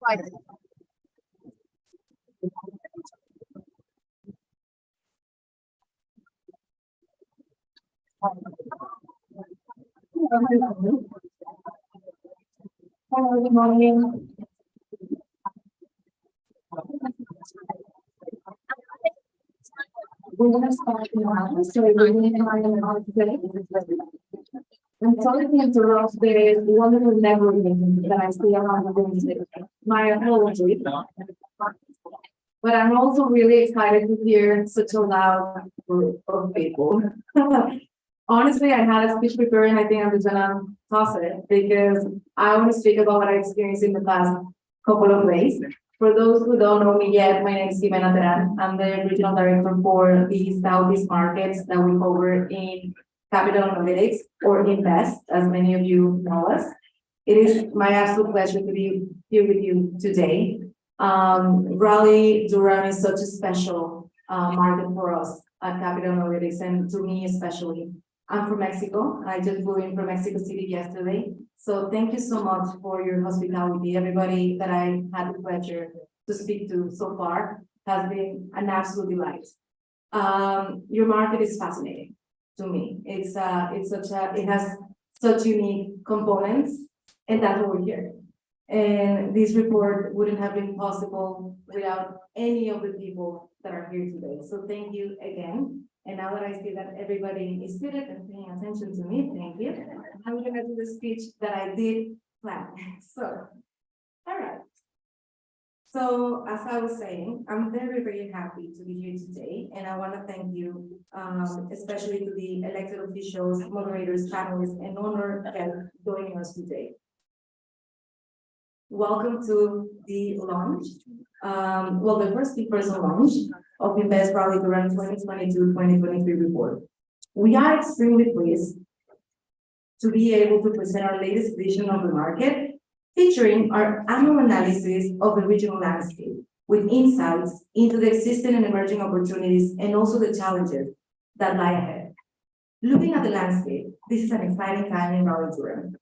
Right. Hello, good morning. We're gonna start now. So we're going to have an today. I'm sorry to interrupt the wonderful networking that I see around the room today. My apologies. But I'm also really excited to hear such a loud group of people. Honestly, I had a speech prepared and I think I'm just gonna toss it because I want to speak about what I experienced in the past couple of days. For those who don't know me yet, my name is Jimena Teran. I'm the regional director for the Southeast markets that we cover in Capital Analytics or Invest, as many of you know us. It is my absolute pleasure to be here with you today. Raleigh-Durham is such a special market for us at Capital Analytics, and to me especially. I'm from Mexico. I just flew in from Mexico City yesterday. So thank you so much for your hospitality. Everybody that I had the pleasure to speak to so far has been an absolute delight. Your market is fascinating to me. It has such unique components, and that's what we're here. And this report wouldn't have been possible without any of the people that are here today. So thank you again. And now that I see that everybody is seated and paying attention to me, thank you. I'm gonna do the speech that I did plan. So, all right. So as I was saying, I'm very, very happy to be here today. And I want to thank you, especially to the elected officials, moderators, panelists, and honor for joining us today. Welcome to the launch. The first in-person launch of Invest Raleigh-Durham 2022-2023 report. We are extremely pleased to be able to present our latest vision of the market, featuring our annual analysis of the regional landscape with insights into the existing and emerging opportunities and also the challenges that lie ahead. Looking at the landscape, this is an exciting time in Raleigh-Durham.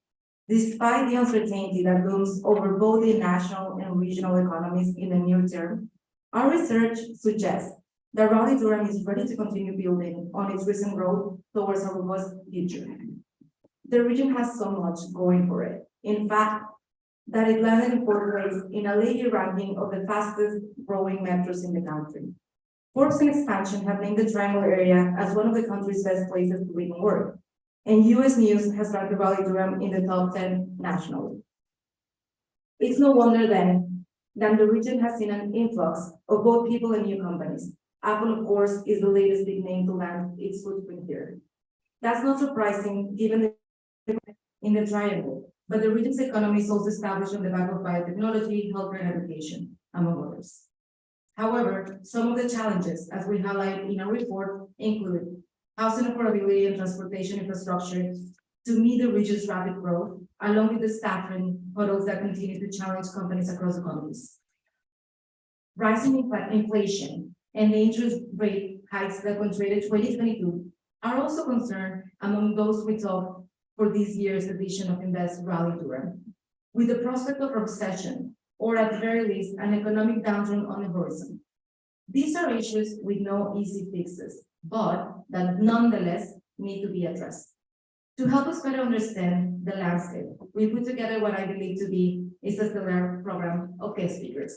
Despite the uncertainty that looms over both the national and regional economies in the near term, our research suggests that Raleigh-Durham is ready to continue building on its recent growth towards a robust future. The region has so much going for it. In fact, that it landed in fourth place in a latest ranking of the fastest growing metros in the country. Forbes and Expansion have named the Triangle area as one of the country's best places to live and work. And US News has ranked Raleigh-Durham in the top 10 nationally. It's no wonder then that the region has seen an influx of both people and new companies. Apple, of course, is the latest big name to land its footprint here. That's not surprising given the in the triangle, but the region's economy is also established on the back of biotechnology, healthcare, and education, among others. However, some of the challenges, as we highlight in our report, include housing affordability and transportation infrastructure to meet the region's rapid growth, along with the staffing hurdles that continue to challenge companies across economies. Rising inflation and the interest rate hikes that punctuated 2022 are also concerned among those we talk for this year's edition of Invest Raleigh-Durham, with the prospect of recession, or at the very least, an economic downturn on the horizon. These are issues with no easy fixes, but that nonetheless need to be addressed. To help us better understand the landscape, we put together what I believe to be a stellar program of guest speakers.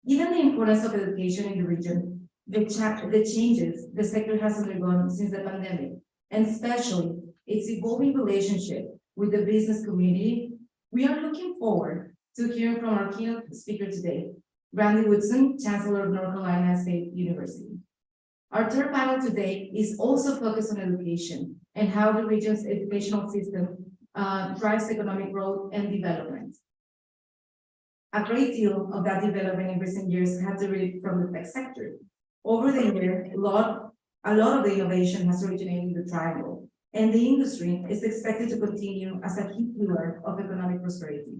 Given the importance of education in the region, the changes the sector has undergone since the pandemic, and especially its evolving relationship with the business community, we are looking forward to hearing from our keynote speaker today, Randy Woodson, Chancellor of North Carolina State University. Our third panel today is also focused on education and how the region's educational system drives economic growth and development. A great deal of that development in recent years had derived from the tech sector. Over the year, a lot of the innovation has originated in the triangle, and the industry is expected to continue as a key pillar of economic prosperity.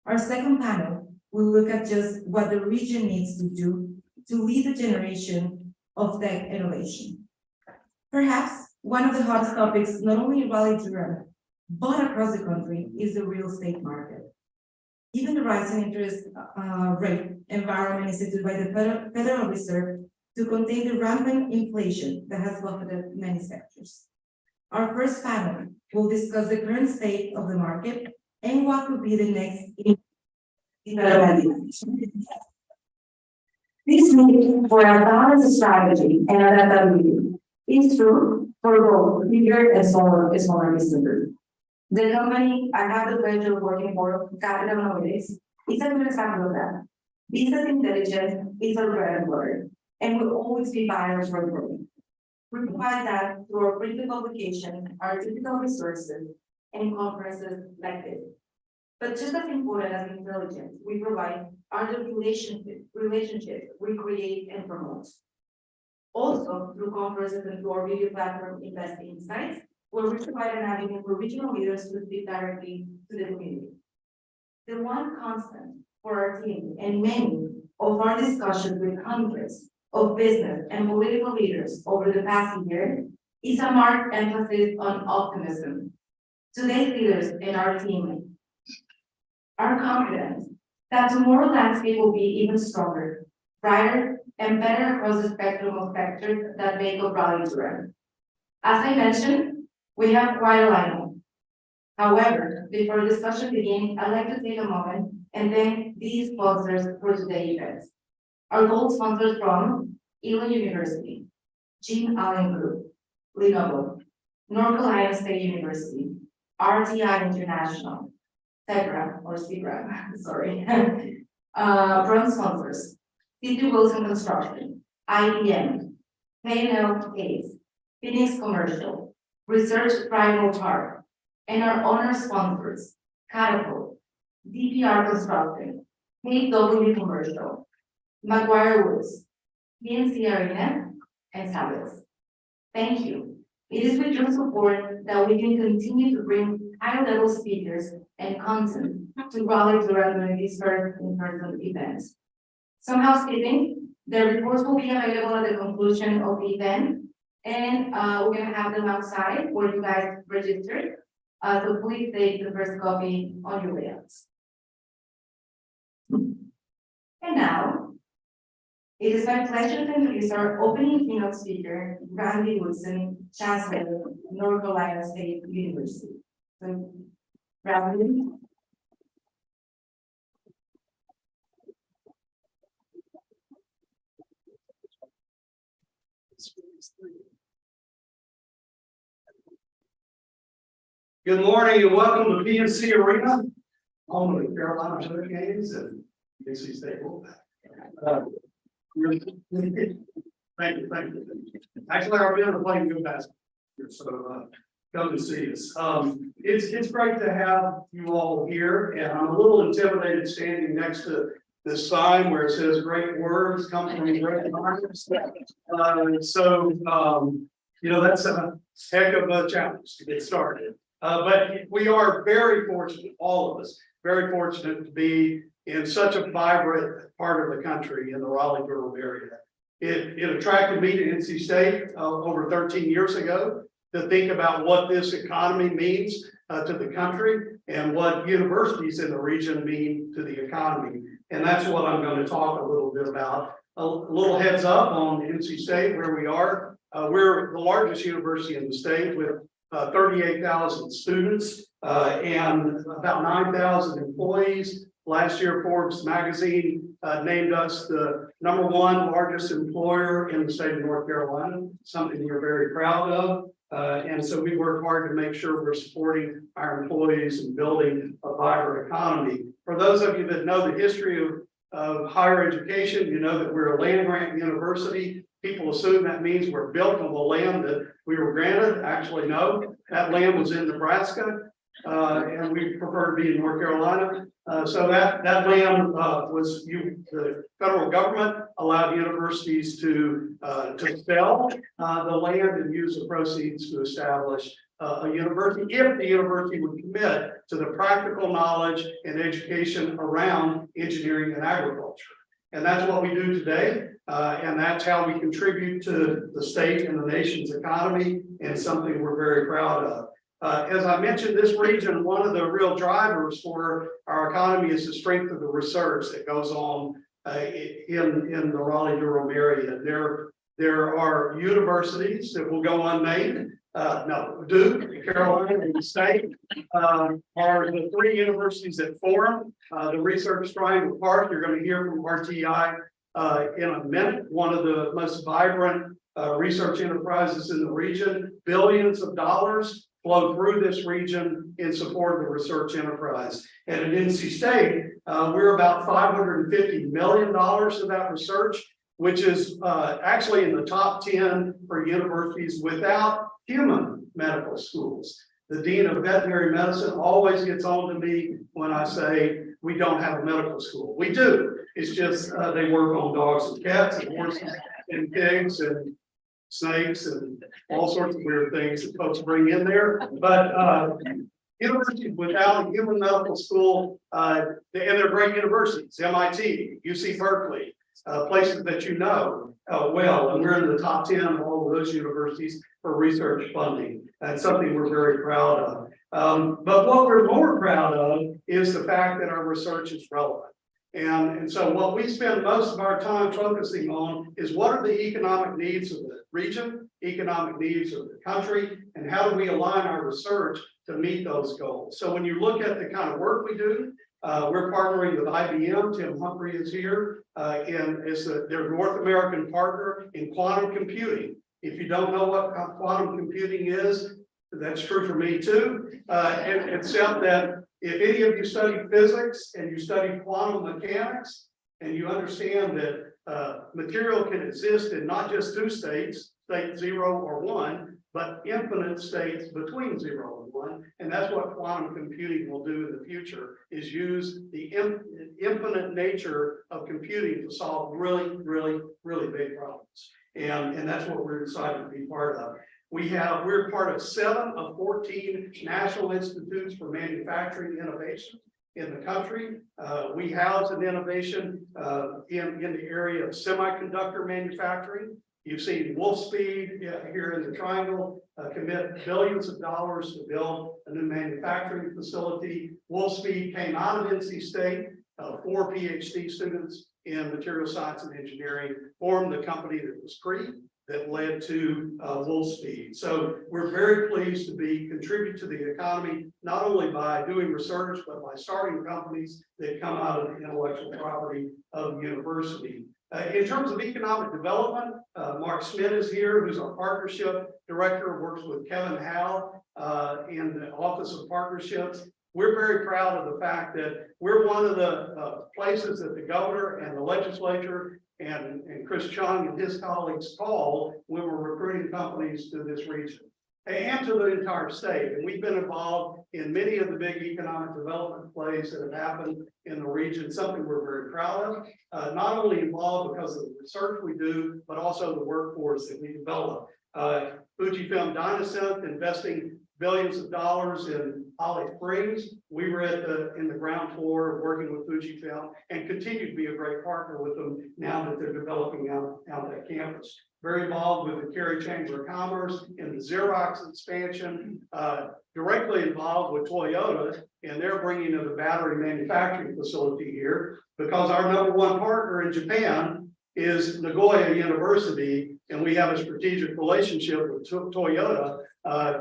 Our second panel will look at just what the region needs to do to lead the generation of tech innovation. Perhaps one of the hottest topics, not only in Raleigh-Durham, but across the country, is the real estate market. Given the rising interest rate environment instituted by the Federal Reserve to contain the rampant inflation that has buffeted many sectors. Our first panel will discuss the current state of the market and what could be the next development. This need for a balanced strategy and adaptability is true for both bigger and smaller businesses. The company I have the pleasure of working for, Capital nowadays, is a good example of that. Business intelligence is our bread and butter, and will always be buyers for growth. We provide that through our printed publication, our digital resources, and conferences like this. But just as important as intelligence, we provide are the relationships we create and promote. Also, through conferences and through our video platform, Invest Insights, where we provide an avenue for regional leaders to speak directly to the community. The one constant for our team and many of our discussions with hundreds of business and political leaders over the past year is a marked emphasis on optimism. Today's leaders and our team are confident that tomorrow's landscape will be even stronger, brighter, and better across the spectrum of sectors that make up Raleigh-Durham. As I mentioned, we have quite a lineup. However, before the discussion begins, I'd like to take a moment and thank these sponsors for today's event. Our gold sponsors from Elon University, Gene Allen Group, Lenovo, North Carolina State University, RTI International, Segra, sorry. Bronze sponsors, C.T. Wilson Construction, IBM, K&L Case, Phoenix Commercial, Research Primal Tar, and our honor sponsors, Catapult, DPR Construction, KW Commercial, McGuire Woods, PNC Arena, and Sabas. Thank you. It is with your support that we can continue to bring high-level speakers and content to Raleigh-Durham during these first in-person events. Some housekeeping, the reports will be available at the conclusion of the event, and we're gonna have them outside where you guys registered. So please take the first copy on your way out. And now, it is my pleasure to introduce our opening keynote speaker, Randy Woodson, Chancellor, North Carolina State University. So, Randy. Good morning and welcome to PNC Arena, home of the Carolina Hurricanes and NC State Wolfpack. Thank you. Actually, our men are playing good basketball here, so come to see us. It's great to have you all here, and I'm a little intimidated standing next to this sign where it says "Great words come from great minds." You know, that's a heck of a challenge to get started. But we are very fortunate, all of us, very fortunate to be in such a vibrant part of the country in the Raleigh-Durham area. It attracted me to NC State over 13 years ago to think about what this economy means to the country and what universities in the region mean to the economy. And that's what I'm going to talk a little bit about. A little heads up on NC State, where we are. We're the largest university in the state with 38,000 students and about 9,000 employees. Last year, Forbes magazine named us the #1 largest employer in the state of North Carolina, something we're very proud of. And so we work hard to make sure we're supporting our employees and building a vibrant economy. For those of you that know the history of higher education, you know that we're a land grant university. People assume that means we're built on the land that we were granted. Actually, no, that land was in Nebraska, and we prefer to be in North Carolina. So that land the federal government allowed universities to sell the land and use the proceeds to establish a university if the university would commit to the practical knowledge and education around engineering and agriculture. And that's what we do today. And that's how we contribute to the state and the nation's economy, and something we're very proud of. As I mentioned, this region, one of the real drivers for our economy is the strength of the research that goes on in the Raleigh-Durham area. There are universities that will go unnamed. No, Duke, Carolina, and the state are the three universities that form the Research Triangle Park. You're going to hear from RTI in a minute. One of the most vibrant research enterprises in the region. Billions of dollars flow through this region in support of the research enterprise. And at NC State, we're about $550 million of that research, which is actually in the top 10 for universities without human medical schools. The Dean of Veterinary Medicine always gets on to me when I say we don't have a medical school. We do. It's just they work on dogs and cats and horses and pigs and snakes and all sorts of weird things that folks bring in there. But universities without a human medical school, and they're great universities, MIT, UC Berkeley, places that you know well, and we're in the top 10 of all of those universities for research funding. That's something we're very proud of. But what we're more proud of is the fact that our research is relevant. And so what we spend most of our time focusing on is what are the economic needs of the region, economic needs of the country, and how do we align our research to meet those goals. So when you look at the kind of work we do, we're partnering with IBM. Tim Humphrey is here and is their North American partner in quantum computing. If you don't know what quantum computing is, that's true for me too, except that if any of you study physics and you study quantum mechanics and you understand that material can exist in not just two states, state 0 or 1, but infinite states between 0 and 1. And that's what quantum computing will do in the future, is use the infinite nature of computing to solve really, really, really big problems. And that's what we're excited to be part of. We're part of 7 of 14 national institutes for manufacturing innovation in the country. We house an innovation in the area of semiconductor manufacturing. You've seen Wolfspeed here in the Triangle commit billions of dollars to build a new manufacturing facility. Wolfspeed came out of NC State. 4 PhD students in material science and engineering formed the company that was Cree, that led to Wolfspeed. So we're very pleased to contribute to the economy, not only by doing research, but by starting companies that come out of the intellectual property of the university. In terms of economic development, Mark Smith is here, who's our partnership director, works with Kevin Howe in the Office of Partnerships. We're very proud of the fact that we're one of the places that the governor and the legislature and Chris Chung and his colleagues call when we're recruiting companies to this region and to the entire state. And we've been involved in many of the big economic development plays that have happened in the region, something we're very proud of, not only involved because of the research we do, but also the workforce that we develop. Fujifilm Dynasynth investing billions of dollars in Holly Springs. We were in the ground floor working with Fujifilm and continue to be a great partner with them now that they're developing out that campus. Very involved with the Cary Chamber of Commerce in the Xerox expansion, directly involved with Toyota, and they're bringing in the battery manufacturing facility here because our #1 partner in Japan is Nagoya University, and we have a strategic relationship with Toyota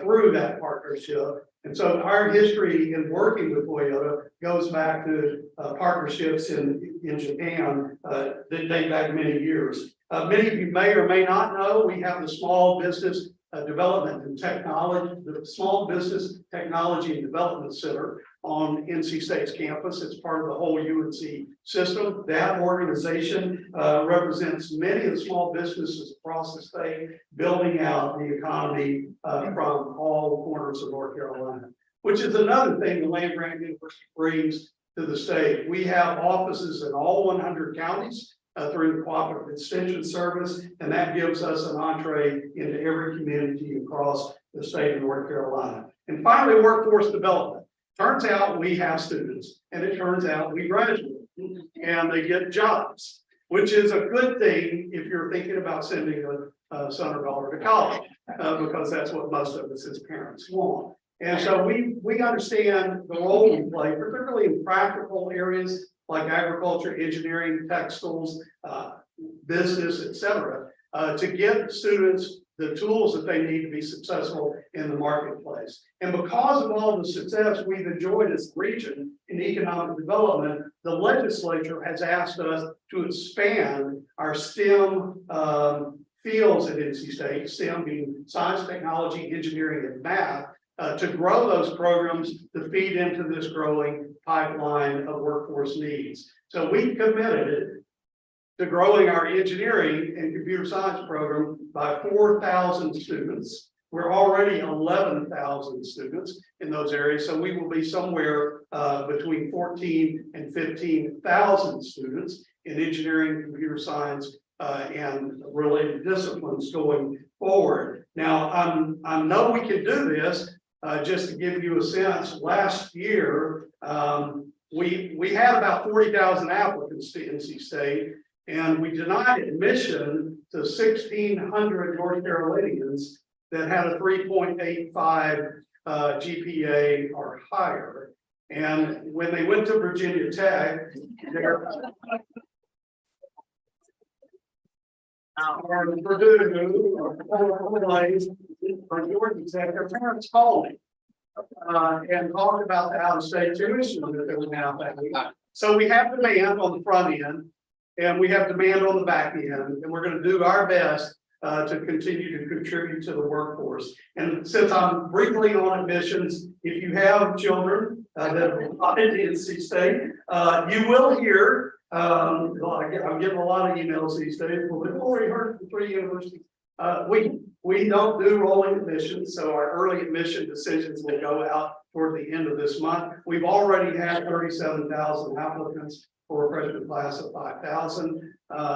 through that partnership. And so our history in working with Toyota goes back to partnerships in Japan that date back many years. Many of you may or may not know, we have the Small Business Development and Technology, the Small Business Technology and Development Center on NC State's campus. It's part of the whole UNC system. That organization represents many of the small businesses across the state, building out the economy from all corners of North Carolina, which is another thing the Land Grant University brings to the state. We have offices in all 100 counties through the Cooperative Extension Service, and that gives us an entree into every community across the state of North Carolina. And finally, workforce development. Turns out we have students, and it turns out we graduate, and they get jobs, which is a good thing if you're thinking about sending a son or daughter to college, because that's what most of us as parents want. And so we understand the role we play, particularly in practical areas like agriculture, engineering, textiles, business, et cetera, to give students the tools that they need to be successful in the marketplace. And because of all the success we've enjoyed as a region in economic development, the legislature has asked us to expand our STEM fields at NC State, STEM being science, technology, engineering, and math, to grow those programs to feed into this growing pipeline of workforce needs. So we committed to growing our engineering and computer science program by 4,000 students. We're already 11,000 students in those areas, so we will be somewhere between 14 and 15,000 students in engineering, computer science, and related disciplines going forward. Now, I know we can do this. Just to give you a sense, last year we had about 40,000 applicants to NC State, and we denied admission to 1,600 North Carolinians that had a 3.85 GPA or higher. And when they went to Virginia Tech, or Purdue, or Georgia Tech, their parents called me and talked about the out-of-state tuition that they were now paying. So we have demand on the front end, and we have demand on the back end, and we're going to do our best to continue to contribute to the workforce. And since I'm briefly on admissions, if you have children that have applied to NC State, you will hear. I'm getting a lot of emails these days. Well, we've already heard from 3 universities. We don't do rolling admissions, so our early admission decisions will go out toward the end of this month. We've already had 37,000 applicants for a freshman class of 5,000.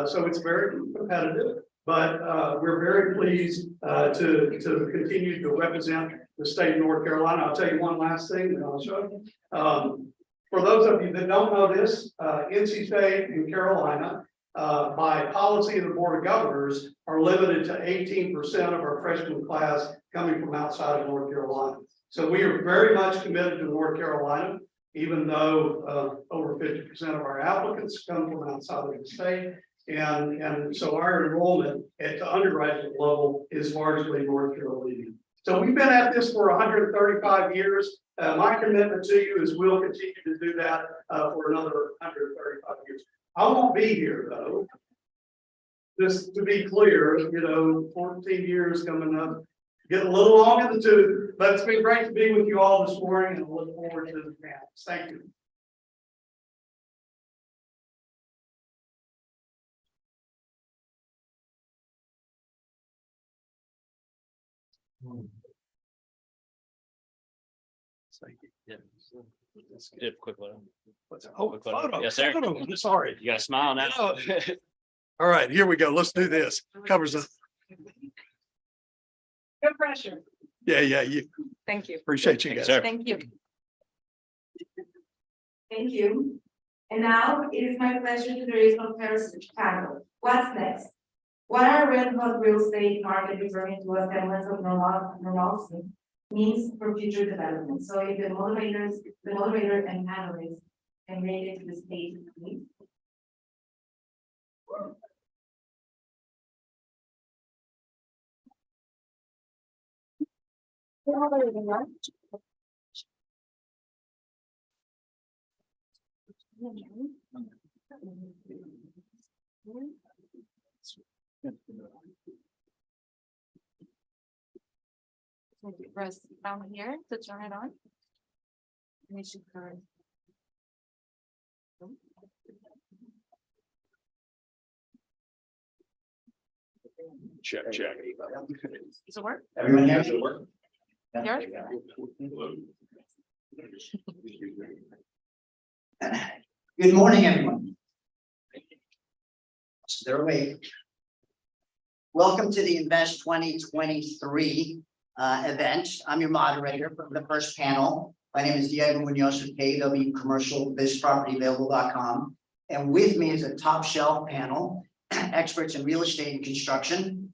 So it's very competitive, but we're very pleased to continue to represent the state of North Carolina. I'll tell you one last thing, and I'll show you. For those of you that don't know this, NC State and Carolina, by policy of the Board of Governors, are limited to 18% of our freshman class coming from outside of North Carolina. So we are very much committed to North Carolina, even though over 50% of our applicants come from outside of the state. And so our enrollment at the undergraduate level is largely North Carolina. So we've been at this for 135 years. My commitment to you is we'll continue to do that for another 135 years. I won't be here though. Just to be clear, 14 years coming up, get a little long in the tooth, but it's been great to be with you all this morning, and I look forward to the panels. Thank you. Yeah. Quick one. Quick photo. Yes, sir. Photo. Sorry. You got to smile now. Oh. All right, here we go. Let's do this. Covers up. No pressure. Yeah. You Thank you. appreciate you guys. Sir. Thank you. Thank you. And now it is my pleasure to raise on Paris panel. What's next? What are red hot real estate market referring to as semblance of normalcy means for future development? So if the moderator and panelists can make it to the stage, please. Press down here to turn it on. And it should turn. Check. Does it work? Everyone here should work. Yes. Good morning, everyone. They're awake. Welcome to the Invest 2023 event. I'm your moderator for the first panel. My name is Diego Munoz with KW Commercial BizPropertyAvailable.com. And with me is a top shelf panel, experts in real estate and construction.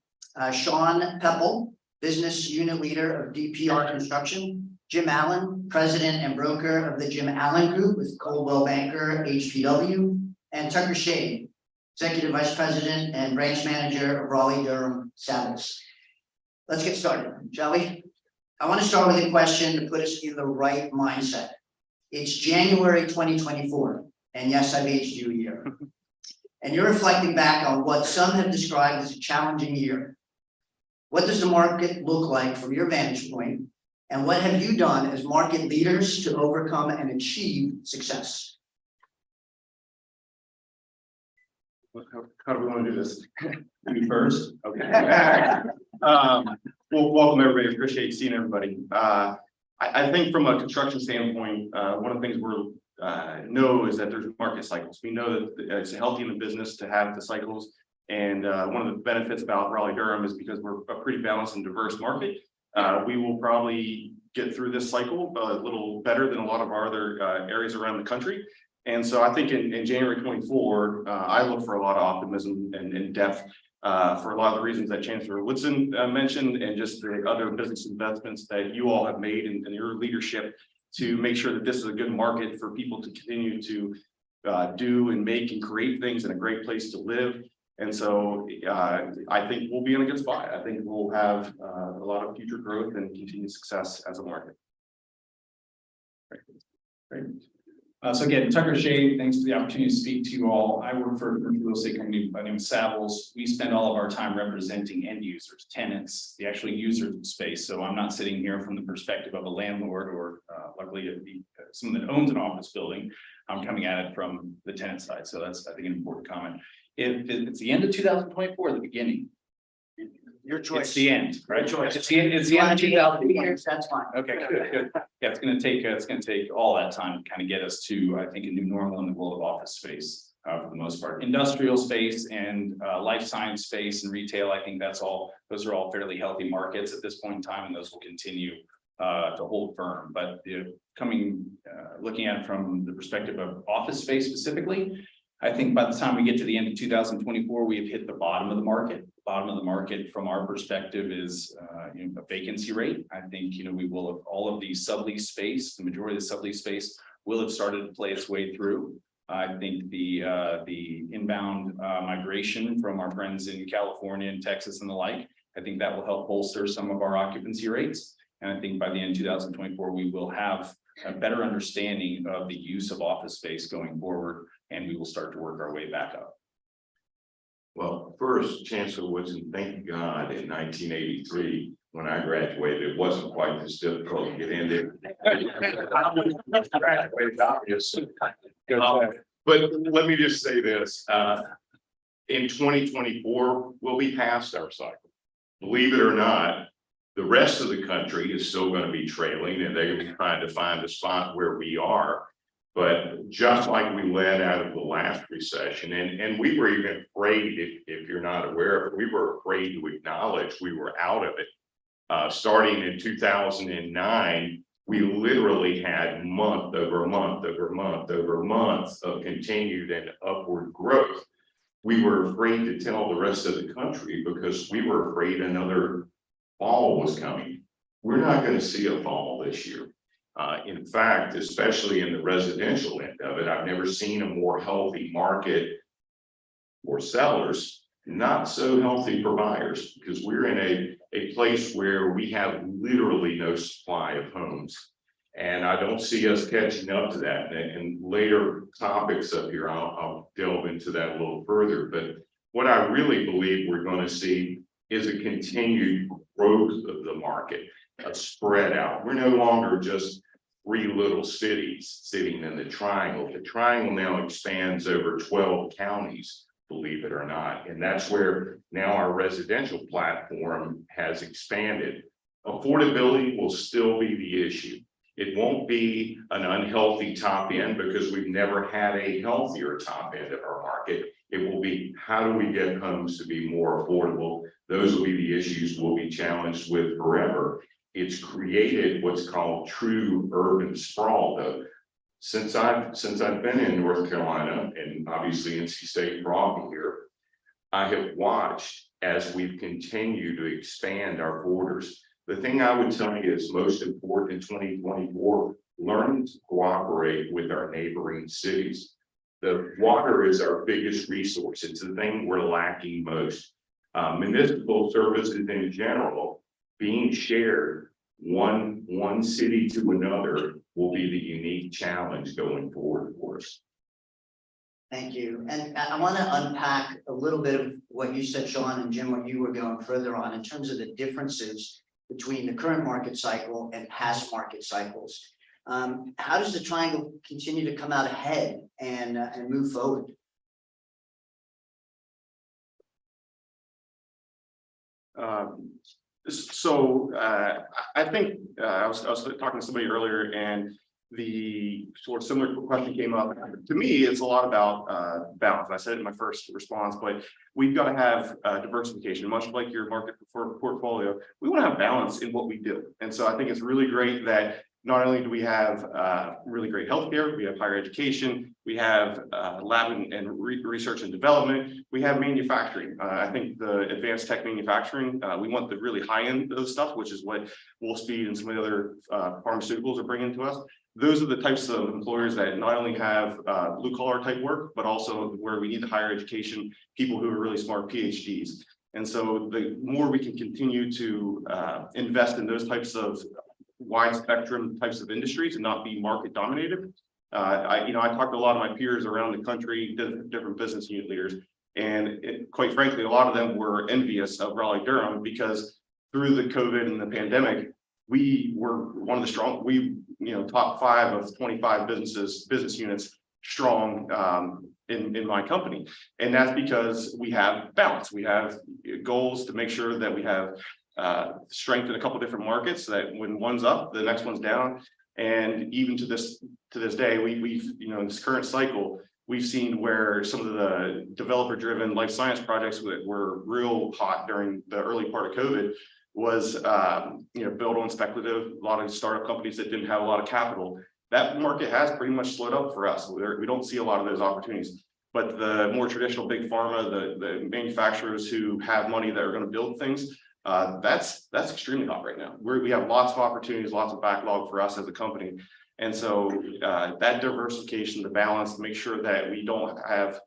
Sean Pepple, business unit leader of DPR Construction, Jim Allen, President and Broker of the Jim Allen Group with Coldwell Banker, HPW, and Tucker Shade, Executive Vice President and Branch Manager of Raleigh-Durham Saddles. Let's get started, shall we? I want to start with a question to put us in the right mindset. It's January 2024, and yes, I've aged you a year. And you're reflecting back on what some have described as a challenging year. What does the market look like from your vantage point? And what have you done as market leaders to overcome and achieve success? How do we want to do this? Me first? Okay. Well, welcome everybody. Appreciate seeing everybody. I think from a construction standpoint, one of the things we're know is that there's market cycles. We know that it's healthy in the business to have the cycles. And one of the benefits about Raleigh-Durham is because we're a pretty balanced and diverse market. We will probably get through this cycle a little better than a lot of our other areas around the country. And so I think in January 24, I look for a lot of optimism and depth for a lot of the reasons that Chancellor Woodson mentioned, and just the other business investments that you all have made in your leadership to make sure that this is a good market for people to continue to do and make and create things in a great place to live. And so I think we'll be in a good spot. I think we'll have a lot of future growth and continued success as a market. Great. So again, Tucker Shade, thanks for the opportunity to speak to you all. I work for a real estate company by the name of Savills. We spend all of our time representing end users, tenants, the actual users of space. So I'm not sitting here from the perspective of a landlord or luckily someone that owns an office building. I'm coming at it from the tenant side. So that's, I think, an important comment. If it's the end of 2024, the beginning. Your choice. It's the end, right? It's the end of 2024. That's fine. Okay, good. Yeah, it's gonna take all that time to kind of get us to, I think, a new normal in the world of office space, for the most part. Industrial space and life science space and retail, I think those are all fairly healthy markets at this point in time, and those will continue to hold firm. But looking at it from the perspective of office space specifically, I think by the time we get to the end of 2024, we have hit the bottom of the market. The bottom of the market from our perspective is a vacancy rate. I think we will have all of the sublease space, the majority of the sublease space will have started to play its way through. I think the inbound migration from our friends in California and Texas and the like, I think that will help bolster some of our occupancy rates. And I think by the end of 2024, we will have a better understanding of the use of office space going forward, and we will start to work our way back up. Well, first, Chancellor Woodson, thank God in 1983, when I graduated, it wasn't quite this difficult to get in there. Graduated, obviously. But let me just say this, in 2024, we'll be past our cycle. Believe it or not, the rest of the country is still going to be trailing, and they're going to be trying to find a spot where we are. But just like we led out of the last recession, and we were even afraid, if you're not aware of it, we were afraid to acknowledge we were out of it. Starting in 2009, we literally had month over month over month over month of continued and upward growth. We were afraid to tell the rest of the country because we were afraid another fall was coming. We're not going to see a fall this year. In fact, especially in the residential end of it, I've never seen a more healthy market for sellers, not so healthy for buyers, because we're in a place where we have literally no supply of homes. And I don't see us catching up to that. And later topics up here, I'll delve into that a little further. But what I really believe we're going to see is a continued growth of the market, a spread out. We're no longer just 3 little cities sitting in the triangle. The triangle now expands over 12 counties, believe it or not. And that's where now our residential platform has expanded. Affordability will still be the issue. It won't be an unhealthy top end because we've never had a healthier top end of our market. It will be, how do we get homes to be more affordable? Those will be the issues we'll be challenged with forever. It's created what's called true urban sprawl, though. Since I've been in North Carolina, and obviously NC State brought me here, I have watched as we've continued to expand our borders. The thing I would tell you is most important in 2024, learning to cooperate with our neighboring cities. The water is our biggest resource. It's the thing we're lacking most. Municipal services in general, being shared one city to another will be the unique challenge going forward for us. Thank you. And I want to unpack a little bit of what you said, Sean, and Jim, what you were going further on in terms of the differences between the current market cycle and past market cycles. How does the triangle continue to come out ahead and move forward? I think I was talking to somebody earlier, and the sort of similar question came up. To me, it's a lot about balance. I said it in my first response, but we've got to have diversification, much like your market portfolio. We want to have balance in what we do, and so I think it's really great that not only do we have really great healthcare, we have higher education, we have lab and research and development, we have manufacturing. I think the advanced tech manufacturing, we want the really high end of stuff, which is what Wolfspeed and some of the other pharmaceuticals are bringing to us. Those are the types of employers that not only have blue collar type work, but also where we need the higher education, people who are really smart PhDs. And so the more we can continue to invest in those types of wide spectrum types of industries and not be market dominated. I talked to a lot of my peers around the country, different business unit leaders, and quite frankly, a lot of them were envious of Raleigh-Durham because through the COVID and the pandemic, we were one of the strong, top 5 of 25 business units strong in my company. And that's because we have balance. We have goals to make sure that we have strength in a couple different markets, so that when one's up, the next one's down. And even to this day, we've in this current cycle, we've seen where some of the developer-driven life science projects that were real hot during the early part of COVID was built on speculative, a lot of startup companies that didn't have a lot of capital. That market has pretty much slowed up for us. We don't see a lot of those opportunities. But the more traditional big pharma, the manufacturers who have money that are going to build things, that's extremely hot right now. We have lots of opportunities, lots of backlog for us as a company. And so that diversification, the balance, make sure that we don't have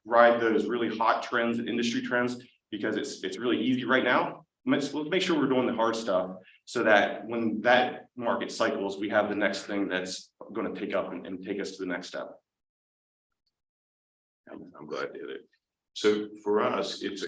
ride those really hot trends, industry trends, because it's really easy right now. Let's make sure we're doing the hard stuff so that when that market cycles, we have the next thing that's going to take up and take us to the next step. I'm glad to hear it. So for us, it's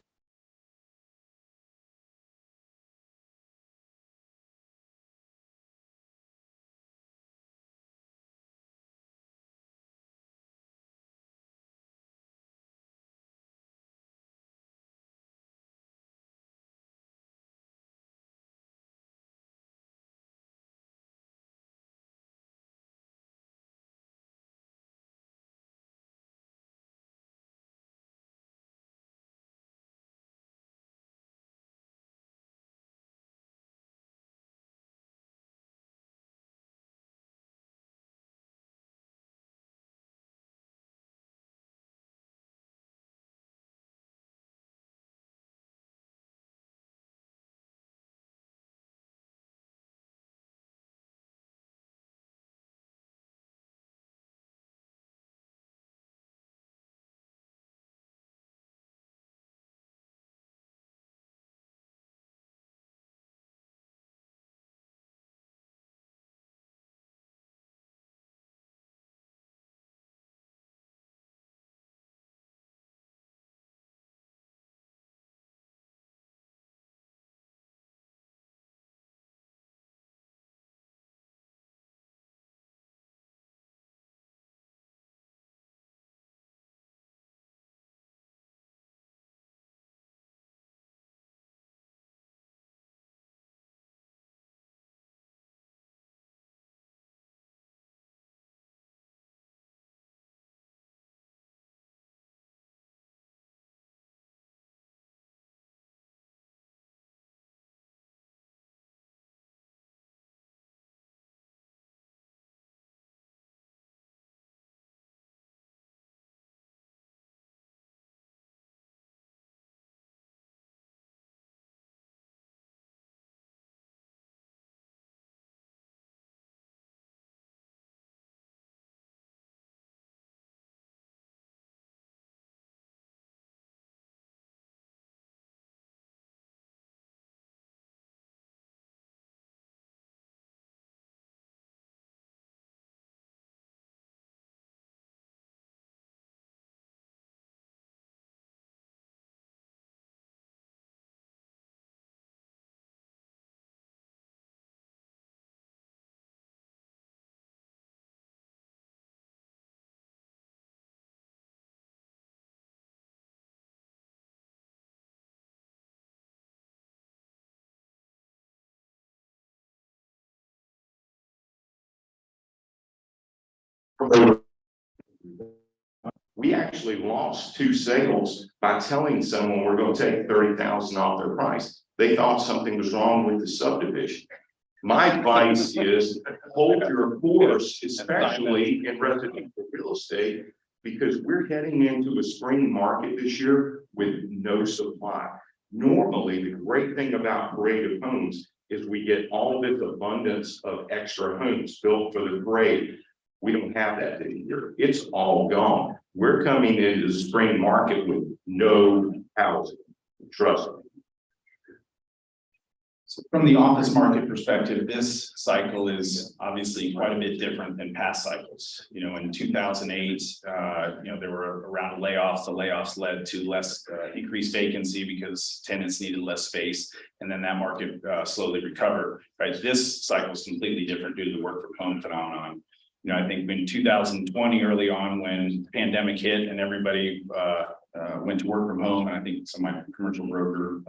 We actually lost 2 sales by telling someone we're going to take 30,000 off their price. They thought something was wrong with the subdivision. My advice is hold your course, especially in residential real estate, because we're heading into a spring market this year with no supply. Normally, the great thing about creative homes is we get all this abundance of extra homes built for the grade. We don't have that this year. It's all gone. We're coming into the spring market with no housing. Trust me. So from the office market perspective, this cycle is obviously quite a bit different than past cycles. You know, in 2008, there were around layoffs. The layoffs led to less increased vacancy because tenants needed less space, and then that market slowly recovered. Right, this cycle is completely different due to the work from home phenomenon. You know, I think in 2020, early on, when the pandemic hit and everybody went to work from home, and I think some of my commercial broker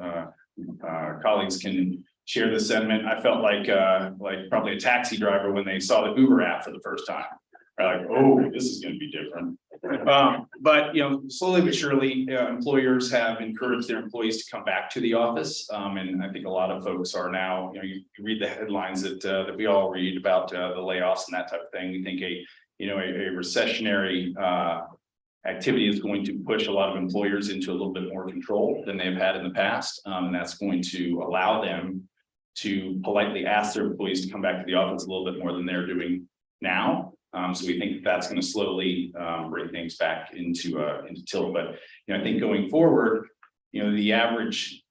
colleagues can share this sentiment. I felt like probably a taxi driver when they saw the Uber app for the first time. They're like, oh, this is going to be different. But slowly but surely, employers have encouraged their employees to come back to the office, and I think a lot of folks are now. You read the headlines that we all read about the layoffs and that type of thing. We think a recessionary activity is going to push a lot of employers into a little bit more control than they've had in the past, and that's going to allow them to politely ask their employees to come back to the office a little bit more than they're doing now. So we think that's going to slowly bring things back into tilt. But I think going forward, the average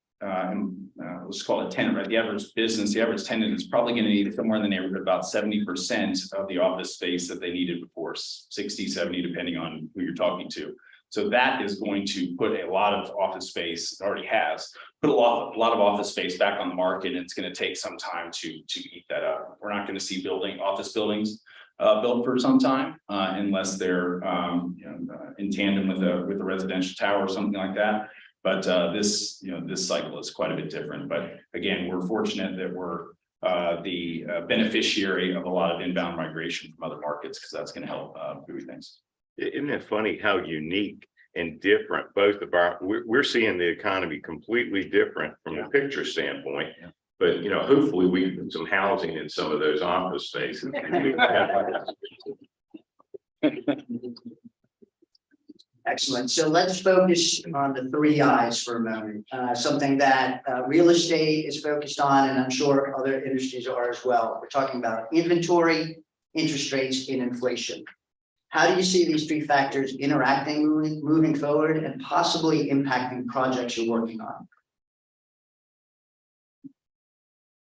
let's call it tenant, right? The average business, the average tenant is probably going to need somewhere in the neighborhood about 70% of the office space that they needed before, 60, 70, depending on who you're talking to. So that is going to put a lot of office space, it already has, put a lot of office space back on the market, and it's going to take some time to eat that up. We're not going to see office buildings built for some time unless they're in tandem with a residential tower or something like that. But this cycle is quite a bit different. But again, we're fortunate that we're the beneficiary of a lot of inbound migration from other markets, because that's going to help buoy things. Isn't it funny how unique and different both of we're seeing the economy completely different from a picture standpoint. Yeah. But hopefully we can put some housing in some of those office spaces. Excellent. So let's focus on the 3 I's for a moment. Something that real estate is focused on, and I'm sure other industries are as well. We're talking about inventory, interest rates, and inflation. How do you see these 3 factors interacting moving forward and possibly impacting projects you're working on?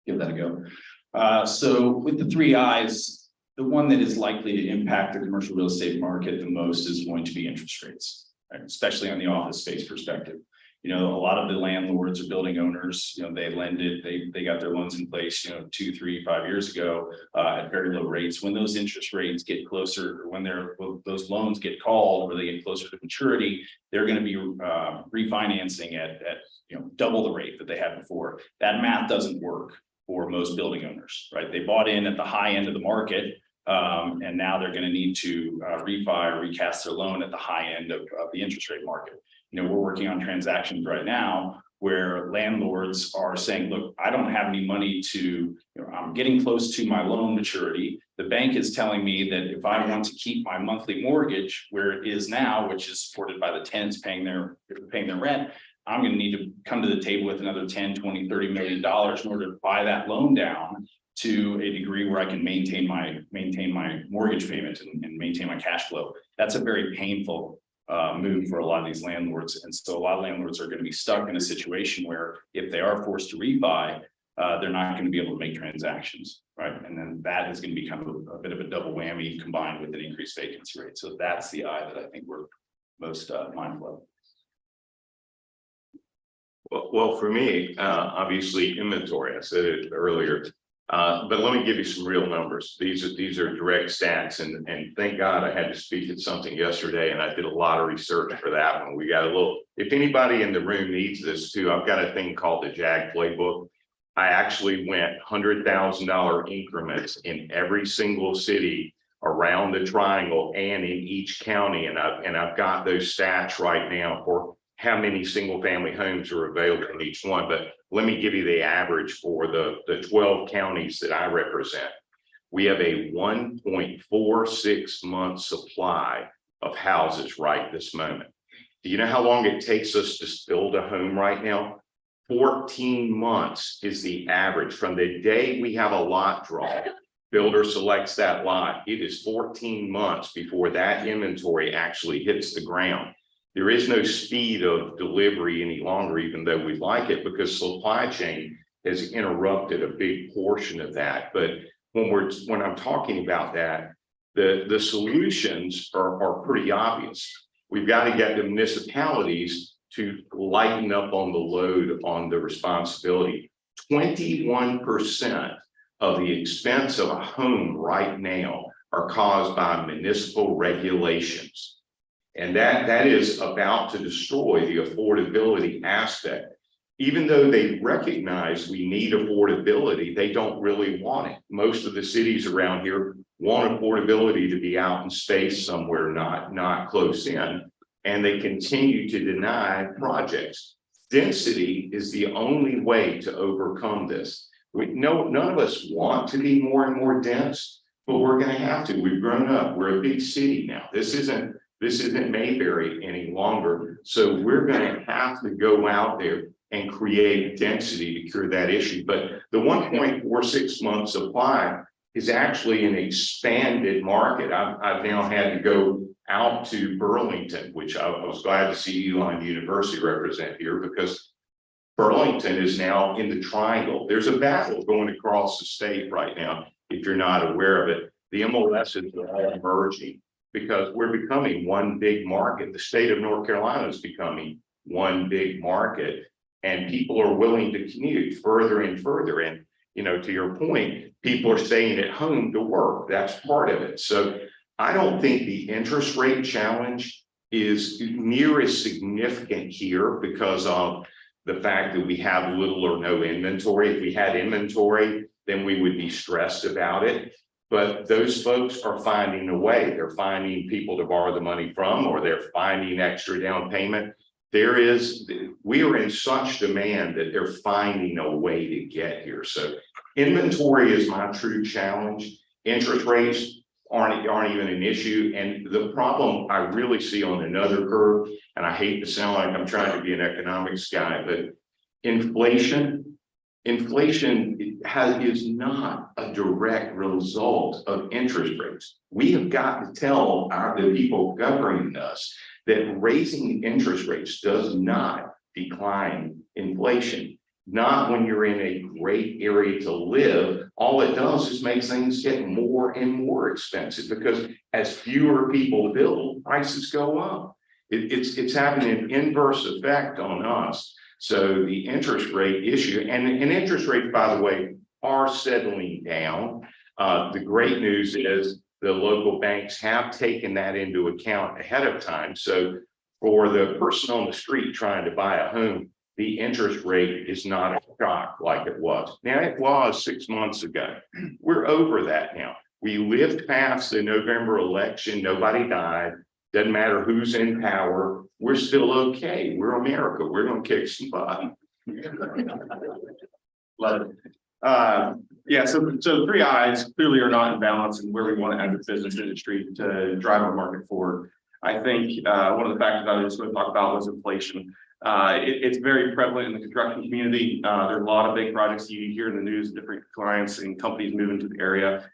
Give that a go. So with the 3 I's, the one that is likely to impact the commercial real estate market the most is going to be interest rates, right? Especially on the office space perspective. A lot of the landlords or building owners, they lended, they got their loans in place, 2, 3, 5 years ago at very low rates. When those interest rates get closer, or when those loans get called or they get closer to maturity, they're going to be refinancing at double the rate that they had before. That math doesn't work for most building owners, right? They bought in at the high end of the market, and now they're going to need to refi or recast their loan at the high end of the interest rate market. We're working on transactions right now where landlords are saying, look, I don't have any money to, I'm getting close to my loan maturity. The bank is telling me that if I want to keep my monthly mortgage where it is now, which is supported by the tenants paying their rent, I'm going to need to come to the table with another 10, 20, $30 million in order to buy that loan down to a degree where I can maintain my mortgage payment and maintain my cash flow. That's a very painful move for a lot of these landlords. And so a lot of landlords are going to be stuck in a situation where if they are forced to refi, they're not going to be able to make transactions, right? And then that is going to become a bit of a double whammy combined with an increased vacancy rate. So that's the I that I think we're most mindful of. Well, for me, obviously inventory, I said it earlier, but let me give you some real numbers. These are direct stats, and thank God I had to speak at something yesterday, and I did a lot of research for that one. We got a little, if anybody in the room needs this too, I've got a thing called the JAG playbook. I actually went $100,000 increments in every single city around the triangle and in each county. And I've got those stats right now for how many single family homes are available in each one. But let me give you the average for the 12 counties that I represent. We have a 1.46 month supply of houses right this moment. Do you know how long it takes us to build a home right now? 14 months is the average. From the day we have a lot draw, builder selects that lot, it is 14 months before that inventory actually hits the ground. There is no speed of delivery any longer, even though we like it, because supply chain has interrupted a big portion of that. But when I'm talking about that, the solutions are pretty obvious. We've got to get the municipalities to lighten up on the load on the responsibility. 21% of the expense of a home right now are caused by municipal regulations. And that is about to destroy the affordability aspect. Even though they recognize we need affordability, they don't really want it. Most of the cities around here want affordability to be out in space somewhere, not close in, and they continue to deny projects. Density is the only way to overcome this. None of us want to be more and more dense, but we're going to have to. We've grown up. We're a big city now. This isn't Mayberry any longer. So we're going to have to go out there and create density to cure that issue. But the 1.46 month supply is actually an expanded market. I've now had to go out to Burlington, which I was glad to see Elon University represent here, because Burlington is now in the triangle. There's a battle going across the state right now, if you're not aware of it. The MOSs are all emerging because we're becoming one big market. The state of North Carolina is becoming one big market, and people are willing to commute further and further. And, you know, to your point, people are staying at home to work. That's part of it. So I don't think the interest rate challenge is near as significant here because of the fact that we have little or no inventory. If we had inventory, then we would be stressed about it. But those folks are finding a way. They're finding people to borrow the money from, or they're finding extra down payment. We are in such demand that they're finding a way to get here. So inventory is my true challenge. Interest rates aren't even an issue. And the problem I really see on another curve, and I hate to sound like I'm trying to be an economics guy, but inflation is not a direct result of interest rates. We have got to tell the people governing us that raising interest rates does not decline inflation. Not when you're in a great area to live. All it does is make things get more and more expensive, because as fewer people build, prices go up. It's having an inverse effect on us. So the interest rate issue, and interest rates, by the way, are settling down. The great news is the local banks have taken that into account ahead of time. So for the person on the street trying to buy a home, the interest rate is not a shock like it was. Now, it was 6 months ago. We're over that now. We lived past the November election. Nobody died. Doesn't matter who's in power. We're still okay. We're America. We're going to kick some butt. Yeah, so the three I's clearly are not in balance and where we want to have the business industry to drive our market forward. I think one of the factors I was going to talk about was inflation. It's very prevalent in the construction community. There's a lot of big projects you hear in the news, different clients and companies moving to the area,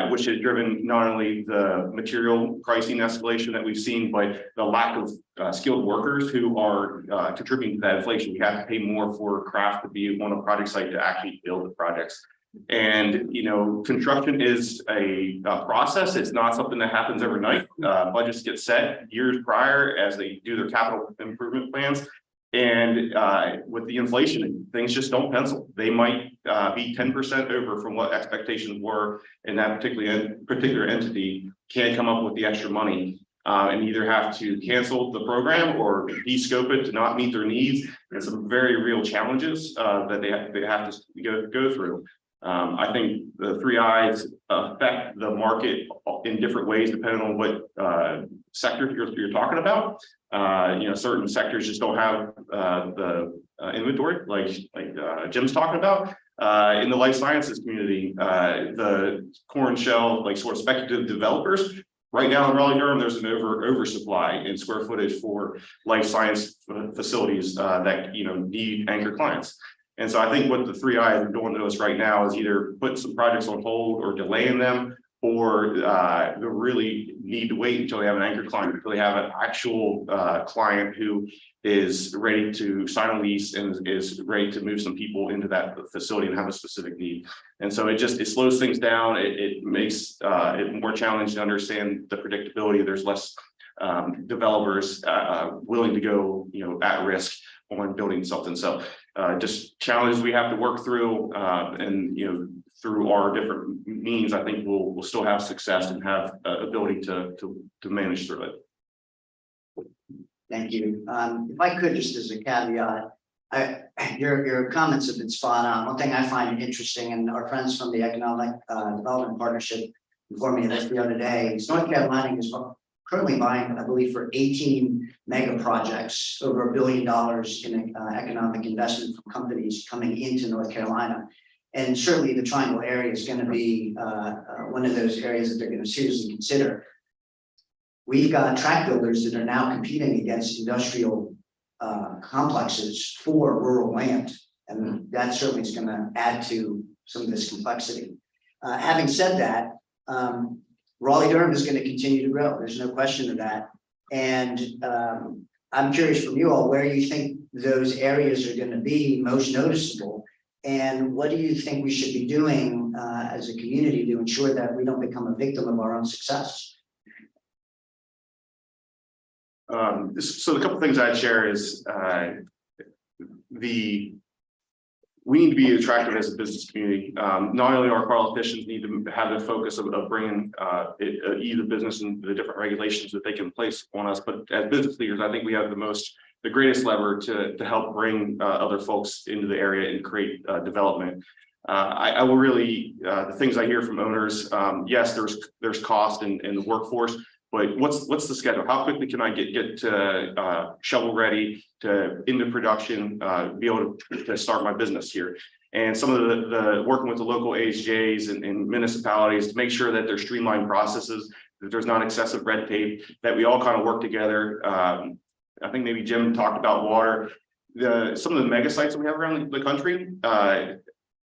which has driven not only the material pricing escalation that we've seen, but the lack of skilled workers who are contributing to that inflation. We have to pay more for craft to be on a project site to actually build the projects. And, you know, construction is a process. It's not something that happens overnight. Budgets get set years prior as they do their capital improvement plans. And with the inflation, things just don't pencil. They might be 10% over from what expectations were, and that particular entity can't come up with the extra money and either have to cancel the program or de-scope it to not meet their needs. And some very real challenges that they have to go through. I think the 3 I's affect the market in different ways depending on what sector you're talking about. Certain sectors just don't have the inventory like Jim's talking about. In the life sciences community, the core and shell, like sort of speculative developers. Right now in Raleigh-Durham, there's an oversupply in square footage for life science facilities that need anchor clients. And so I think what the 3 I's are doing to us right now is either put some projects on hold or delaying them, or they really need to wait until they have an anchor client, until they have an actual client who is ready to sign a lease and is ready to move some people into that facility and have a specific need. And so it slows things down. It makes it more challenging to understand the predictability. There's less developers willing to go at risk on building something. So just challenges we have to work through, and through our different means, I think we'll still have success and have ability to manage through it. Thank you. If I could, just as a caveat, your comments have been spot on. One thing I find interesting, and our friends from the Economic Development Partnership informed me of this the other day, is North Carolina is currently buying, I believe, for 18 mega projects, over $1 billion in economic investment from companies coming into North Carolina. And certainly the Triangle area is going to be one of those areas that they're going to seriously consider. We've got tract builders that are now competing against industrial complexes for rural land. And that certainly is going to add to some of this complexity. Having said that, Raleigh-Durham is going to continue to grow. There's no question of that. And I'm curious from you all where you think those areas are going to be most noticeable. And what do you think we should be doing as a community to ensure that we don't become a victim of our own success? So the couple things I'd share is we need to be attractive as a business community. Not only our politicians need to have the focus of bringing ease of business and the different regulations that they can place on us, but as business leaders, I think we have the greatest lever to help bring other folks into the area and create development. I will really, the things I hear from owners, yes, there's cost in the workforce, but what's the schedule? How quickly can I get to shovel ready, to into production, be able to start my business here? And some of the working with the local AHJs and municipalities to make sure that there's streamlined processes, that there's not excessive red tape, that we all kind of work together. I think maybe Jim talked about water. Some of the mega sites that we have around the country,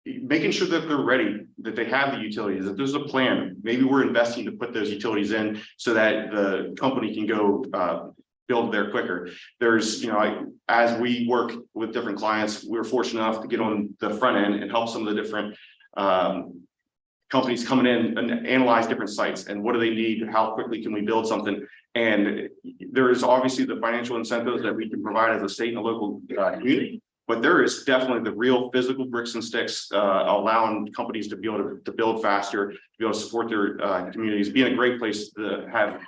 making sure that they're ready, that they have the utilities, that there's a plan. Maybe we're investing to put those utilities in so that the company can go build there quicker. There's, as we work with different clients, we're fortunate enough to get on the front end and help some of the different companies coming in and analyze different sites and what do they need, how quickly can we build something. And there is obviously the financial incentives that we can provide as a state and a local community. But there is definitely the real physical bricks and sticks allowing companies to be able to build faster, to be able to support their communities, be in a great place to have,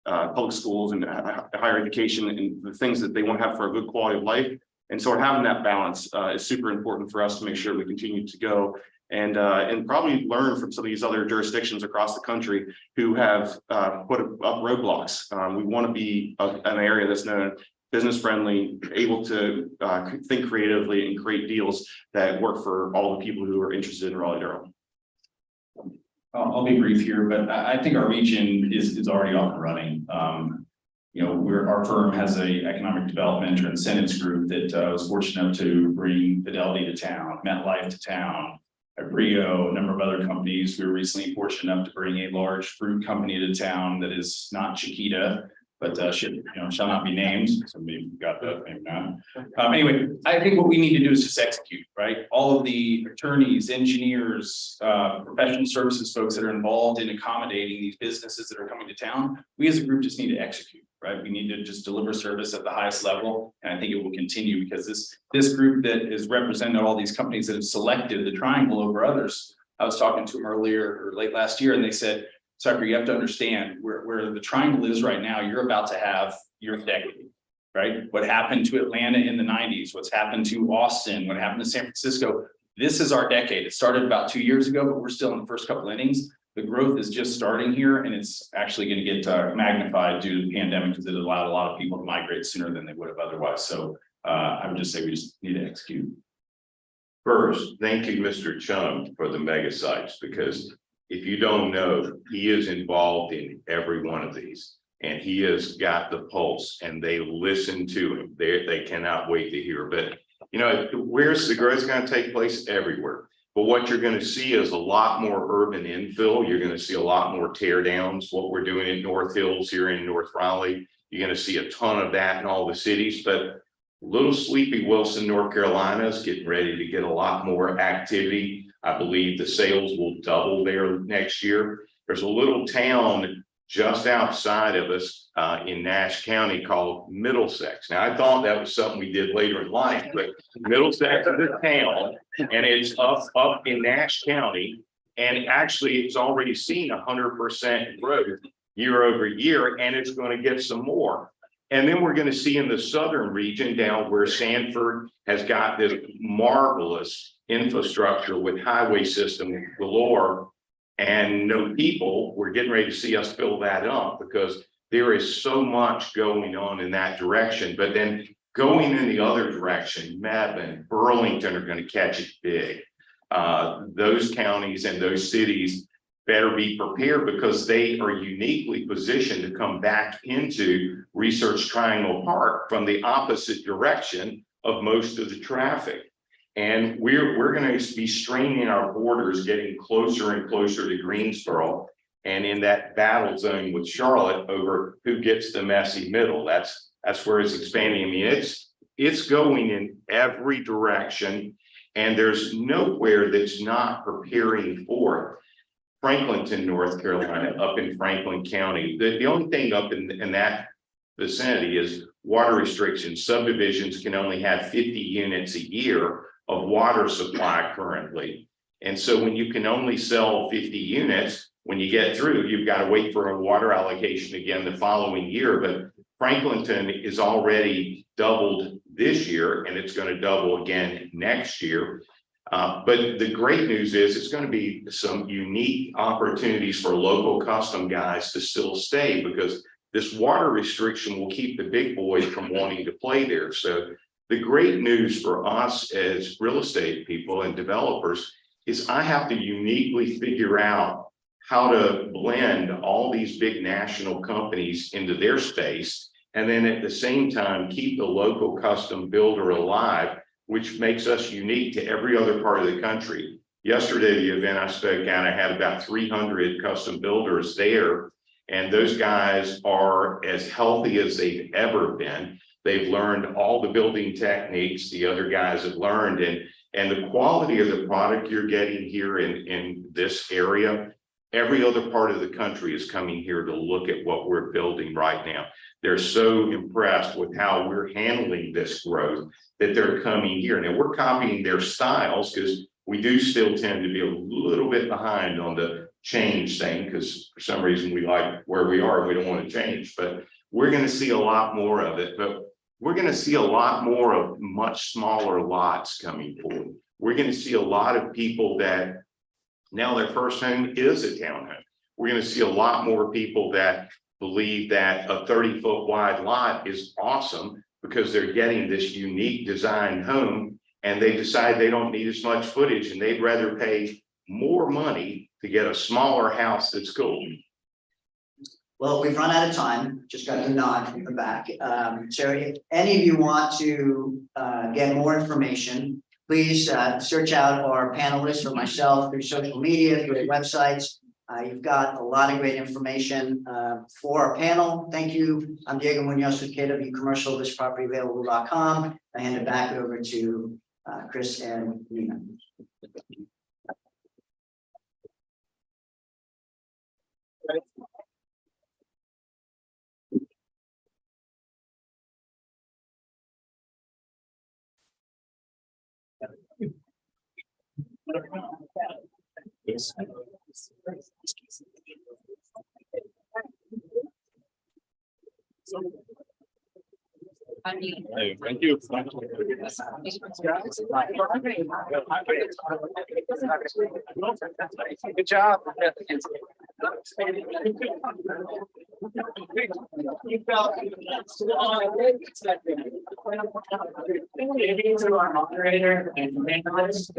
public schools and higher education and the things that they want to have for a good quality of life. And so having that balance is super important for us to make sure we continue to go and probably learn from some of these other jurisdictions across the country who have put up roadblocks. We want to be an area that's known business friendly, able to think creatively and create deals that work for all the people who are interested in Raleigh-Durham. I'll be brief here, but I think our region is already up and running. Our firm has a economic development or incentives group that was fortunate enough to bring Fidelity to town, MetLife to town, Rio, a number of other companies. We were recently fortunate enough to bring a large fruit company to town that is not Chiquita, but shall not be named. Somebody got that, maybe not. Anyway, I think what we need to do is just execute, right? All of the attorneys, engineers, professional services folks that are involved in accommodating these businesses that are coming to town, we as a group just need to execute, right? We need to just deliver service at the highest level. And I think it will continue because this group that is representing all these companies that have selected the Triangle over others. I was talking to them earlier or late last year, and they said, Sucker, you have to understand where the Triangle is right now, you're about to have your decade, right? What happened to Atlanta in the 90s, what's happened to Austin, what happened to San Francisco, This is our decade. It started about 2 years ago, but we're still in the first couple innings. The growth is just starting here, and it's actually going to get magnified due to the pandemic because it allowed a lot of people to migrate sooner than they would have otherwise. So I would just say we just need to execute. First, thank you, Mr. Chung, for the mega sites, because if you don't know, he is involved in every one of these. And he has got the pulse, and they listen to him. They cannot wait to hear. But you know, where's the growth going to take place? Everywhere. But what you're going to see is a lot more urban infill. You're going to see a lot more tear downs. What we're doing in North Hills here in North Raleigh, you're going to see a ton of that in all the cities. But little sleepy Wilson, North Carolina is getting ready to get a lot more activity. I believe the sales will double there next year. There's a little town just outside of us in Nash County called Middlesex. Now, I thought that was something we did later in life, but Middlesex is a town, and it's up in Nash County. And actually, it's already seen 100% growth year over year, and it's going to get some more. And then we're going to see in the southern region down where Sanford has got this marvelous infrastructure with highway system galore and no people. We're getting ready to see us fill that up because there is so much going on in that direction. But then going in the other direction, Mebane, Burlington are going to catch it big. Those counties and those cities better be prepared because they are uniquely positioned to come back into Research Triangle Park from the opposite direction of most of the traffic. And we're going to be straining our borders, getting closer and closer to Greensboro, and in that battle zone with Charlotte over who gets the messy middle. That's where it's expanding. I mean, it's going in every direction, and there's nowhere that's not preparing for it. Franklinton, North Carolina, up in Franklin County. The only thing up in that vicinity is water restrictions. Subdivisions can only have 50 units a year of water supply currently. And so when you can only sell 50 units, when you get through, you've got to wait for a water allocation again the following year. But Franklinton is already doubled this year, and it's going to double again next year. But the great news is it's going to be some unique opportunities for local custom guys to still stay, because this water restriction will keep the big boys from wanting to play there. So the great news for us as real estate people and developers is I have to uniquely figure out how to blend all these big national companies into their space, and then at the same time keep the local custom builder alive, which makes us unique to every other part of the country. Yesterday, the event I spoke at, I had about 300 custom builders there, and those guys are as healthy as they've ever been. They've learned all the building techniques the other guys have learned, and the quality of the product you're getting here in this area, every other part of the country is coming here to look at what we're building right now. They're so impressed with how we're handling this growth that they're coming here. Now we're copying their styles because we do still tend to be a little bit behind on the change thing, because for some reason we like where we are and we don't want to change, but we're going to see a lot more of it. But we're going to see a lot more of much smaller lots coming forward. We're going to see a lot of people that now their first home is a townhome. We're going to see a lot more people that believe that a 30-foot wide lot is awesome because they're getting this unique design home, and they decide they don't need as much footage and they'd rather pay more money to get a smaller house that's cool. Well, we've run out of time. Just got a nod from the back. So if any of you want to get more information, please search out our panelists or myself through social media, through the websites. You've got a lot of great information for our panel. Thank you. I'm Diego Munoz with KW Commercial, thispropertyavailable.com. I hand it back over to Chris and Nina. Thank you. Good job. To our moderator and panelists,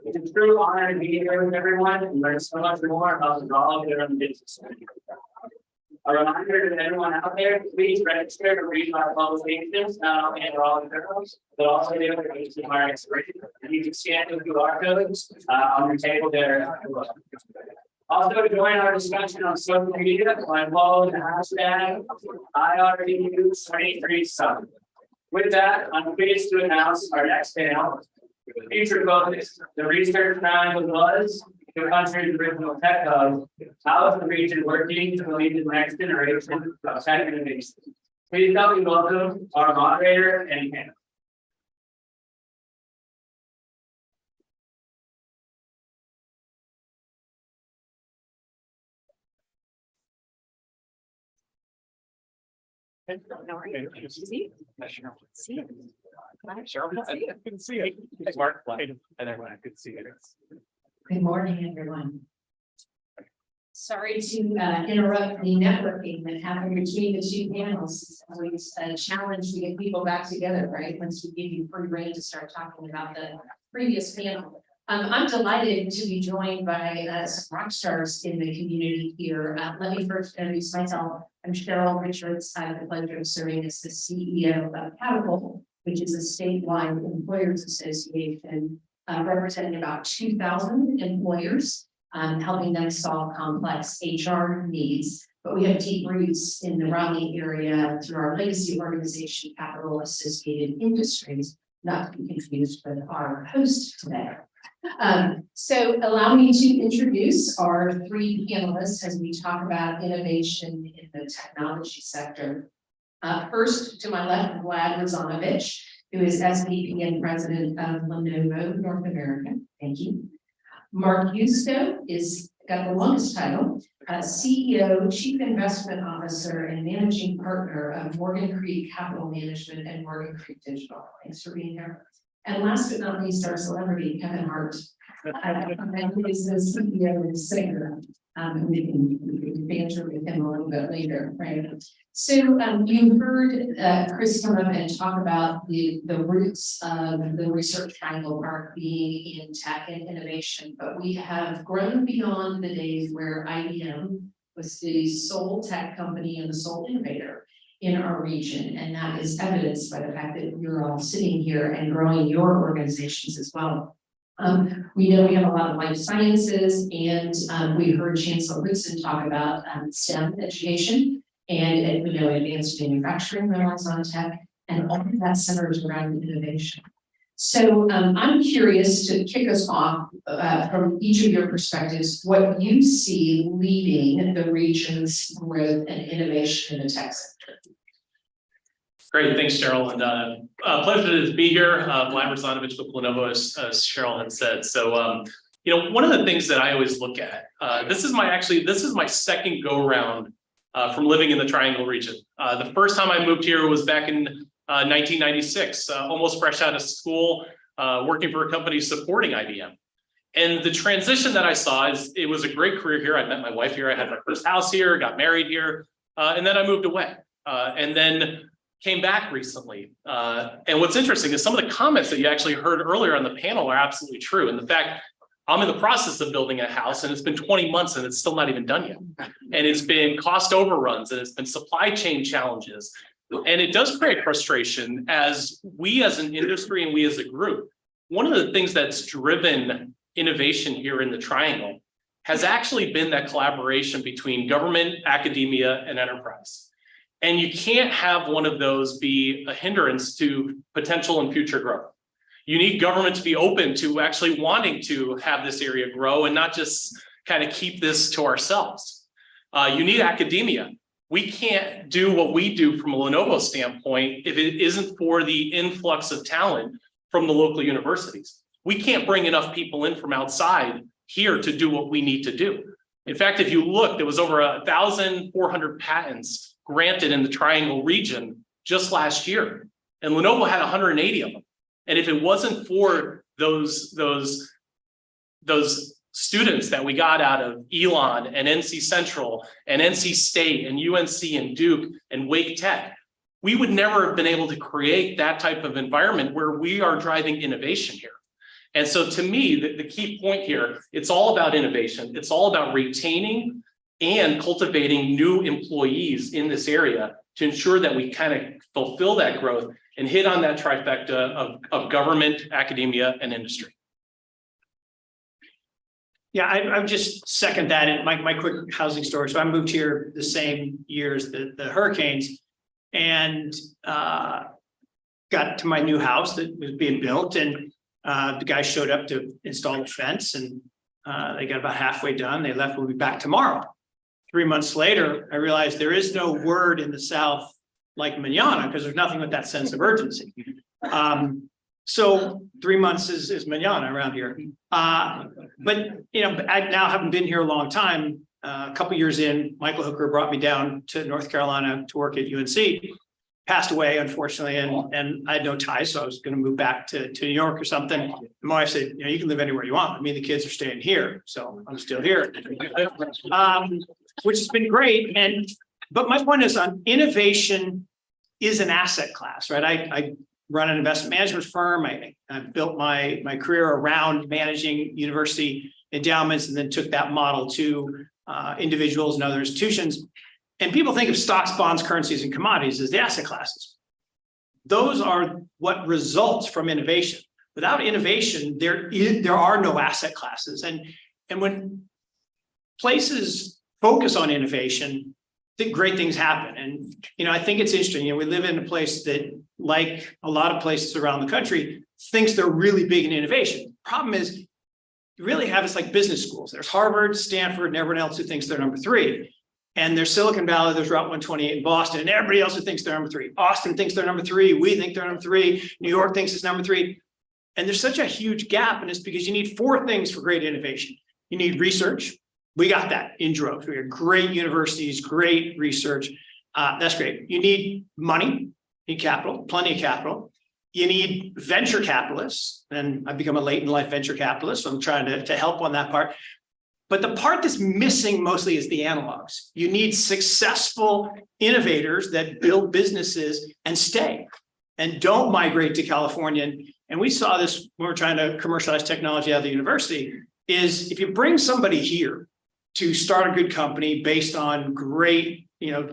it's a true honor to be here with everyone and learn so much more about the Raleigh-Durham business. A reminder to everyone out there, please register to read our publications now in Raleigh-Durham, but also the other HDMR expiration. You can scan the QR codes on your table there. Also, join our discussion on social media by following the hashtag IRDU23Summit. With that, I'm pleased to announce our next panel. Future focus, the research triangle was the country's original tech hub. How is the region working to lead the next generation of tech innovation? Please help me welcome our moderator and panel. Good to see you. Thanks, Mark. And everyone, good to see you. Good morning, everyone. Sorry to interrupt the networking that happened between the two panels. It's always a challenge to get people back together, right? Once we give you free rein to start talking about the previous panel. I'm delighted to be joined by some rock stars in the community here. Let me first introduce myself. I'm Cheryl Richards. I have the pleasure of serving as the CEO of Catapult, which is a statewide employers association representing about 2,000 employers, helping them solve complex HR needs. But we have deep roots in the Raleigh area through our legacy organization, Capital Associated Industries, not to be confused with our host today. So allow me to introduce our three panelists as we talk about innovation in the technology sector. First, to my left, Vlad Razanovich, who is SVP and President of Lenovo North America. Thank you. Mark Yusto is got the longest title, CEO, Chief Investment Officer, and Managing Partner of Morgan Creek Capital Management and Morgan Creek Digital. Thanks for being here. And last but not least, our celebrity, Kevin Hart. Who is the CEO of Singer. We can banter with him a little bit later, right? So you heard Chris come up and talk about the roots of the research triangle park being in tech and innovation, but we have grown beyond the days where IBM was the sole tech company and the sole innovator in our region, and that is evidenced by the fact that you're all sitting here and growing your organizations as well. We know we have a lot of life sciences, and we heard Chancellor Woodson talk about STEM education, and we know advanced manufacturing relies on tech, and all of that centers around innovation. So I'm curious to kick us off from each of your perspectives, what you see leading the region's growth and innovation in the tech sector. Great, thanks, Cheryl, and pleasure to be here. Vlad Razanovich with Lenovo, as Cheryl had said. So, you know, one of the things that I always look at, this is my second go around from living in the Triangle region. The first time I moved here was back in 1996, almost fresh out of school, working for a company supporting IBM. And the transition that I saw is, it was a great career here. I met my wife here. I had my first house here, got married here, and then I moved away. And then came back recently. And what's interesting is some of the comments that you actually heard earlier on the panel are absolutely true. And the fact, I'm in the process of building a house and it's been 20 months and it's still not even done yet. And it's been cost overruns and it's been supply chain challenges. And it does create frustration as we as an industry and we as a group. One of the things that's driven innovation here in the Triangle has actually been that collaboration between government, academia, and enterprise. And you can't have one of those be a hindrance to potential and future growth. You need government to be open to actually wanting to have this area grow and not just kind of keep this to ourselves. You need academia. We can't do what we do from a Lenovo standpoint if it isn't for the influx of talent from the local universities. We can't bring enough people in from outside here to do what we need to do. In fact, if you look, there was over 1,400 patents granted in the Triangle region just last year. And Lenovo had 180 of them. And if it wasn't for those students that we got out of Elon and NC Central and NC State and UNC and Duke and Wake Tech, we would never have been able to create that type of environment where we are driving innovation here. And so to me, the key point here, it's all about innovation. It's all about retaining and cultivating new employees in this area to ensure that we kind of fulfill that growth and hit on that trifecta of government, academia, and industry. Yeah, I just second that. And my quick housing story. So I moved here the same year as the hurricanes, and got to my new house that was being built, and the guy showed up to install the fence, and they got about halfway done. They left. We'll be back tomorrow. 3 months later, I realized there is no word in the South like manana, because there's nothing with that sense of urgency. So 3 months is manana around here. But you know, I now haven't been here a long time. A couple years in, Michael Hooker brought me down to North Carolina to work at UNC. Passed away, unfortunately, and I had no ties, so I was going to move back to New York or something. And my wife said, you know, you can live anywhere you want. I mean, the kids are staying here, so I'm still here, which has been great. But my point is, on innovation is an asset class, right? I run an investment management firm. I built my career around managing university endowments, and then took that model to individuals and other institutions. And people think of stocks, bonds, currencies, and commodities as the asset classes. Those are what results from innovation. Without innovation, there are no asset classes. And when places focus on innovation, I think great things happen. And you know, I think it's interesting. You know, we live in a place that, like a lot of places around the country, thinks they're really big in innovation. Problem is, you really have it's like business schools. There's Harvard, Stanford, and everyone else who thinks they're number 3. And there's Silicon Valley, there's Route 128 in Boston, and everybody else who thinks they're number 3. Austin thinks they're number 3. We think they're number 3. New York thinks it's number 3. And there's such a huge gap, and it's because you need 4 things for great innovation. You need research. We got that in droves. We have great universities, great research. That's great. You need money, you need capital, plenty of capital. You need venture capitalists, and I've become a late in life venture capitalist, so I'm trying to help on that part. But the part that's missing mostly is the analogs. You need successful innovators that build businesses and stay and don't migrate to California. And we saw this when we're trying to commercialize technology out of the university, is if you bring somebody here to start a good company based on great,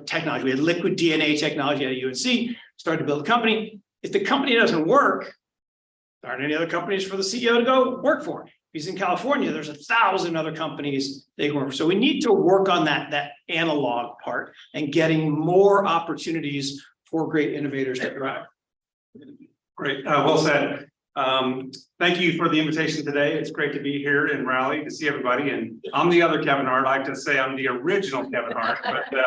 technology. We had liquid DNA technology at UNC, started to build a company. If the company doesn't work, there aren't any other companies for the CEO to go work for. He's in California, there's 1,000 other companies they can work for. So we need to work on that analog part and getting more opportunities for great innovators to thrive. Great, well said. Thank you for the invitation today. It's great to be here in Raleigh to see everybody. And I'm the other Kevin Hart. I like to say I'm the original Kevin Hart, but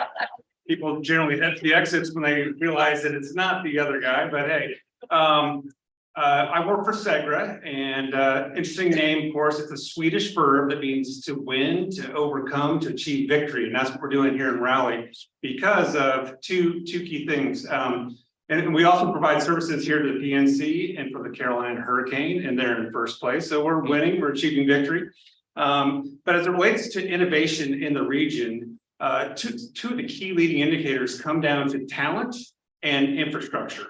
people generally head to the exits when they realize that it's not the other guy. But hey, I work for Segra, and interesting name, of course. It's a Swedish verb that means to win, to overcome, to achieve victory, and that's what we're doing here in Raleigh because of two key things. And we also provide services here to the PNC and for the Carolina Hurricane, and they're in first place. So we're winning, we're achieving victory. But as it relates to innovation in the region, two of the key leading indicators come down to talent and infrastructure.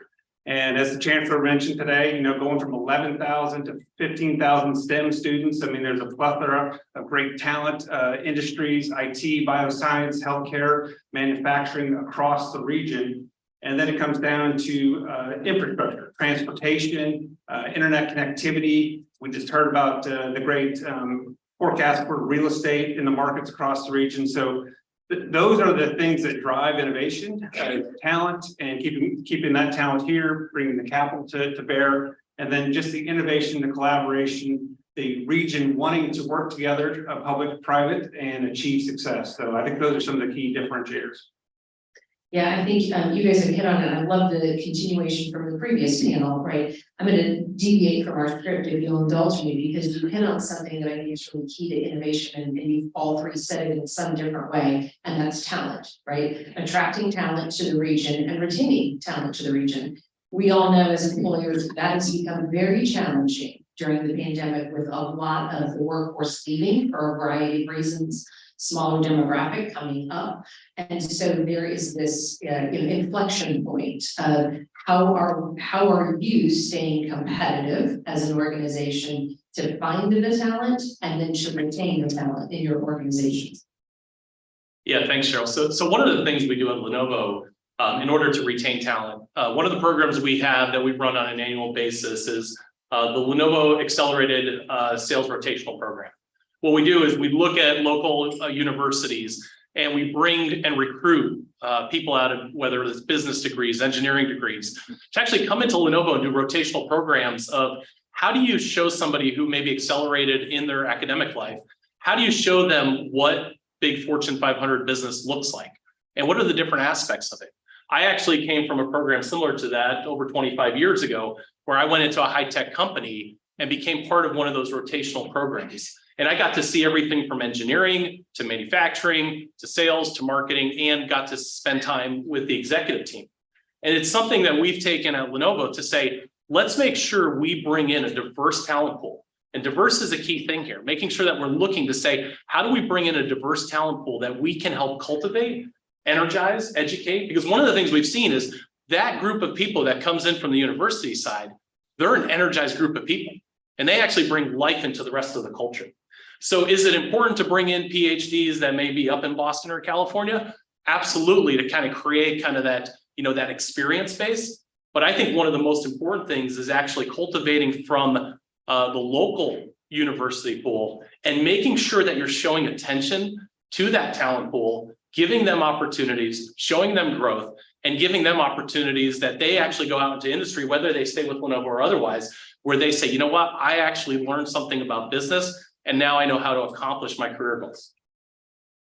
And as the chancellor mentioned today, going from 11,000 to 15,000 STEM students. I mean, there's a plethora of great talent, industries, IT, bioscience, healthcare, manufacturing across the region. And then it comes down to infrastructure, transportation, internet connectivity. We just heard about the great forecast for real estate in the markets across the region. So those are the things that drive innovation, talent, and keeping that talent here, bringing the capital to bear, and then just the innovation, the collaboration, the region wanting to work together, public, private, and achieve success. So I think those are some of the key differentiators. Yeah, I think you guys have hit on it. I love the continuation from the previous panel, right? I'm gonna deviate from our script if you'll indulge me, because you hit on something that I think is really key to innovation, and you all three said it in some different way, and that's talent, right? Attracting talent to the region and retaining talent to the region. We all know as employers that has become very challenging during the pandemic, with a lot of the workforce leaving for a variety of reasons, smaller demographic coming up. And so there is this inflection point of how are you staying competitive as an organization to find the talent and then to retain the talent in your organizations? Yeah, thanks, Cheryl. So one of the things we do at Lenovo, in order to retain talent, one of the programs we have that we run on an annual basis is the Lenovo Accelerated Sales Rotational Program. What we do is we look at local universities and we bring and recruit people out of, whether it's business degrees, engineering degrees, to actually come into Lenovo and do rotational programs of how do you show somebody who maybe accelerated in their academic life, how do you show them what big Fortune 500 business looks like? And what are the different aspects of it? I actually came from a program similar to that over 25 years ago, where I went into a high-tech company and became part of one of those rotational programs. And I got to see everything from engineering to manufacturing to sales to marketing, and got to spend time with the executive team. And it's something that we've taken at Lenovo to say, let's make sure we bring in a diverse talent pool. And diverse is a key thing here, making sure that we're looking to say, how do we bring in a diverse talent pool that we can help cultivate, energize, educate? Because one of the things we've seen is that group of people that comes in from the university side, they're an energized group of people, and they actually bring life into the rest of the culture. So is it important to bring in PhDs that may be up in Boston or California? Absolutely, to kind of create kind of that, that experience base. But I think one of the most important things is actually cultivating from the local university pool and making sure that you're showing attention to that talent pool, giving them opportunities, showing them growth, and giving them opportunities that they actually go out into industry, whether they stay with Lenovo or otherwise, where they say, you know what, I actually learned something about business, and now I know how to accomplish my career goals.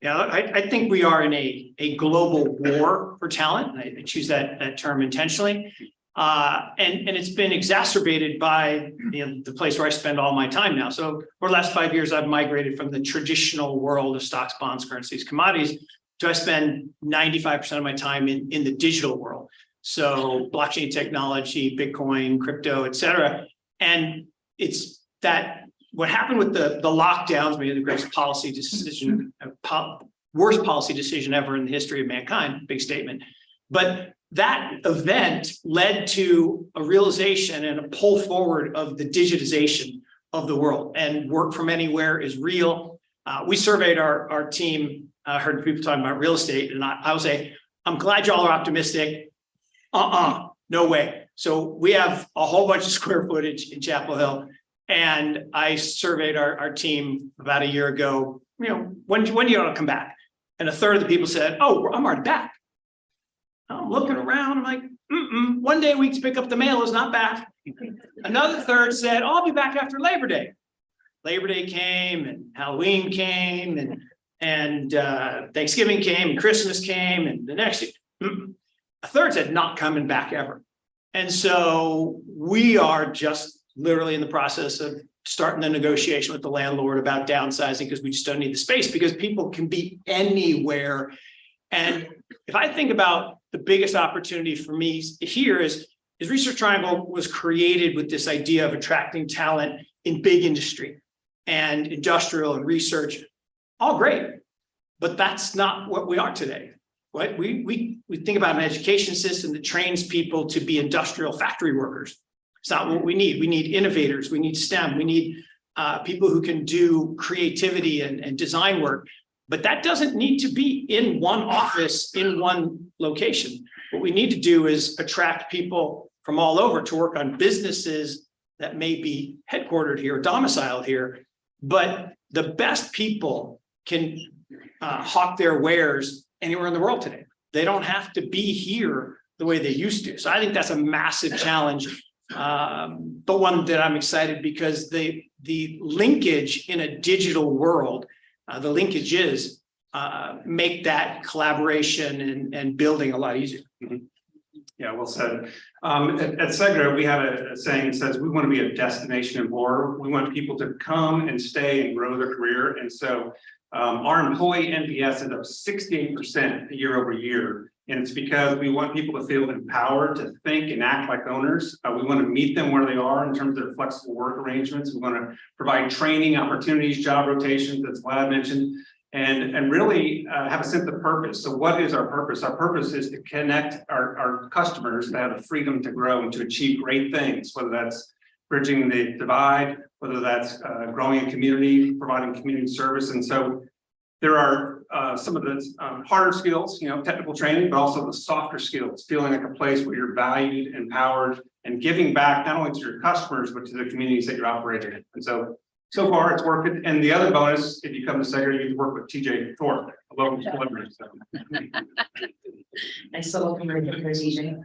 Yeah, I think we are in a global war for talent. I choose that term intentionally. And it's been exacerbated by the place where I spend all my time now. So for the last 5 years, I've migrated from the traditional world of stocks, bonds, currencies, commodities, to I spend 95% of my time in the digital world. So blockchain technology, Bitcoin, crypto, et cetera. And it's that what happened with the lockdowns, maybe the greatest policy decision, worst policy decision ever in the history of mankind, big statement. But that event led to a realization and a pull forward of the digitization of the world, and work from anywhere is real. We surveyed our team, heard people talking about real estate, and I will say, I'm glad y'all are optimistic. No way. So we have a whole bunch of square footage in Chapel Hill, and I surveyed our team about a year ago, when do you want to come back? And a third of the people said, oh, I'm already back. I'm looking around, I'm like, one day a week to pick up the mail is not back. Another third said, oh, I'll be back after Labor Day. Labor Day came, and Halloween came, and Thanksgiving came, and Christmas came, and the next year. A third said not coming back ever. And so we are just literally in the process of starting the negotiation with the landlord about downsizing, because we just don't need the space, because people can be anywhere. And if I think about the biggest opportunity for me here is Research Triangle was created with this idea of attracting talent in big industry and industrial and research, all great, but that's not what we are today. Right? We think about an education system that trains people to be industrial factory workers. It's not what we need. We need innovators. We need STEM. We need people who can do creativity and design work. But that doesn't need to be in one office, in one location. What we need to do is attract people from all over to work on businesses that may be headquartered here, domiciled here. But the best people can hawk their wares anywhere in the world today. They don't have to be here the way they used to. So I think that's a massive challenge, but one that I'm excited, because the linkage in a digital world, the linkage is make that collaboration and building a lot easier. Yeah, well said. At Segra, we have a saying that says we want to be a destination employer. We want people to come and stay and grow their career. And so our employee NPS is up 68% year over year. And it's because we want people to feel empowered to think and act like owners. We want to meet them where they are in terms of their flexible work arrangements. We want to provide training opportunities, job rotations, that's what I mentioned, and really have a sense of purpose. So what is our purpose? Our purpose is to connect our customers that have the freedom to grow and to achieve great things, whether that's bridging the divide, whether that's growing a community, providing community service. And so there are some of the harder skills, technical training, but also the softer skills, feeling like a place where you're valued, empowered, and giving back not only to your customers, but to the communities that you're operating in. And so far it's working. And the other bonus, if you come to Segra, you can work with TJ Thorpe, a local delivery. Nice little commercial for TJ.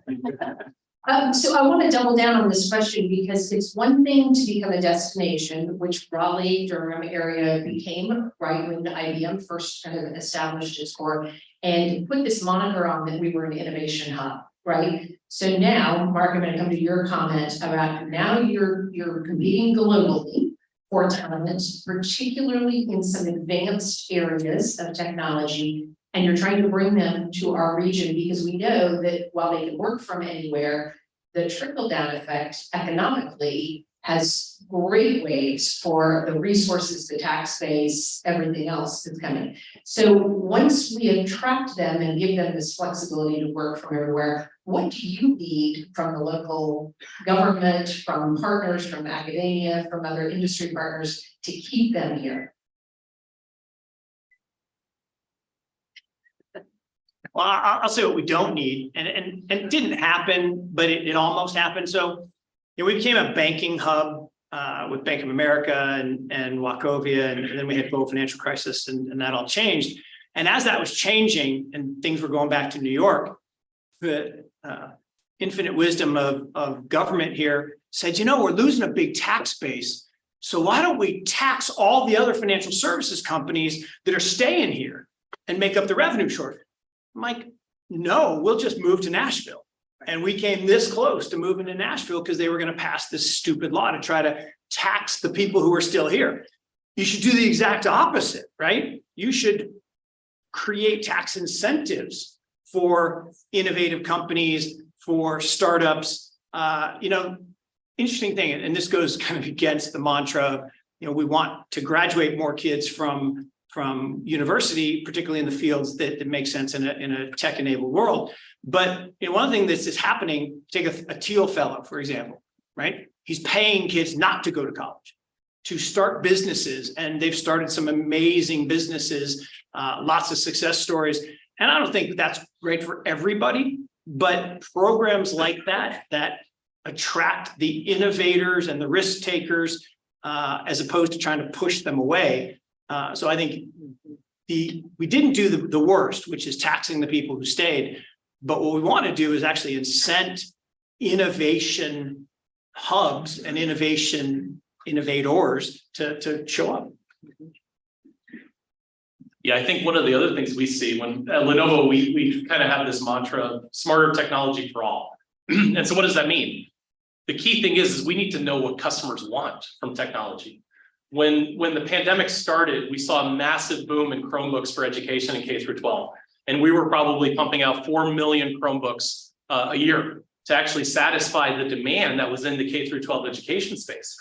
So I want to double down on this question because it's one thing to become a destination, which Raleigh-Durham area became right when IBM first kind of established its core and put this moniker on that we were an innovation hub, right? So now, Mark, I'm going to come to your comment about now you're competing globally for talent, particularly in some advanced areas of technology. And you're trying to bring them to our region because we know that while they can work from anywhere, the trickle down effect economically has great waves for the resources, the tax base, everything else that's coming. So once we attract them and give them this flexibility to work from everywhere, what do you need from the local government, from partners, from academia, from other industry partners to keep them here? Well, I'll say what we don't need, and it didn't happen, but it almost happened. So, we became a banking hub with Bank of America and Wachovia, and then we had global financial crisis, and that all changed. And as that was changing and things were going back to New York, the infinite wisdom of government here said, we're losing a big tax base. So why don't we tax all the other financial services companies that are staying here and make up the revenue shortage? I'm like, no, we'll just move to Nashville. And we came this close to moving to Nashville because they were going to pass this stupid law to try to tax the people who are still here. You should do the exact opposite, right? You should create tax incentives for innovative companies, for startups. Interesting thing, and this goes kind of against the mantra, we want to graduate more kids from university, particularly in the fields that make sense in a tech-enabled world. But one thing that's happening, take a Teal fellow, for example, right? He's paying kids not to go to college, to start businesses, and they've started some amazing businesses, lots of success stories. And I don't think that's great for everybody, but programs like that attract the innovators and the risk takers, as opposed to trying to push them away. So I think we didn't do the worst, which is taxing the people who stayed. But what we want to do is actually incent innovation hubs and innovators to show up. Yeah, I think one of the other things we see when at Lenovo, we kind of have this mantra, smarter technology for all. And so what does that mean? The key thing is we need to know what customers want from technology. When the pandemic started, we saw a massive boom in Chromebooks for education in K through 12. And we were probably pumping out 4 million Chromebooks a year to actually satisfy the demand that was in the K through 12 education space.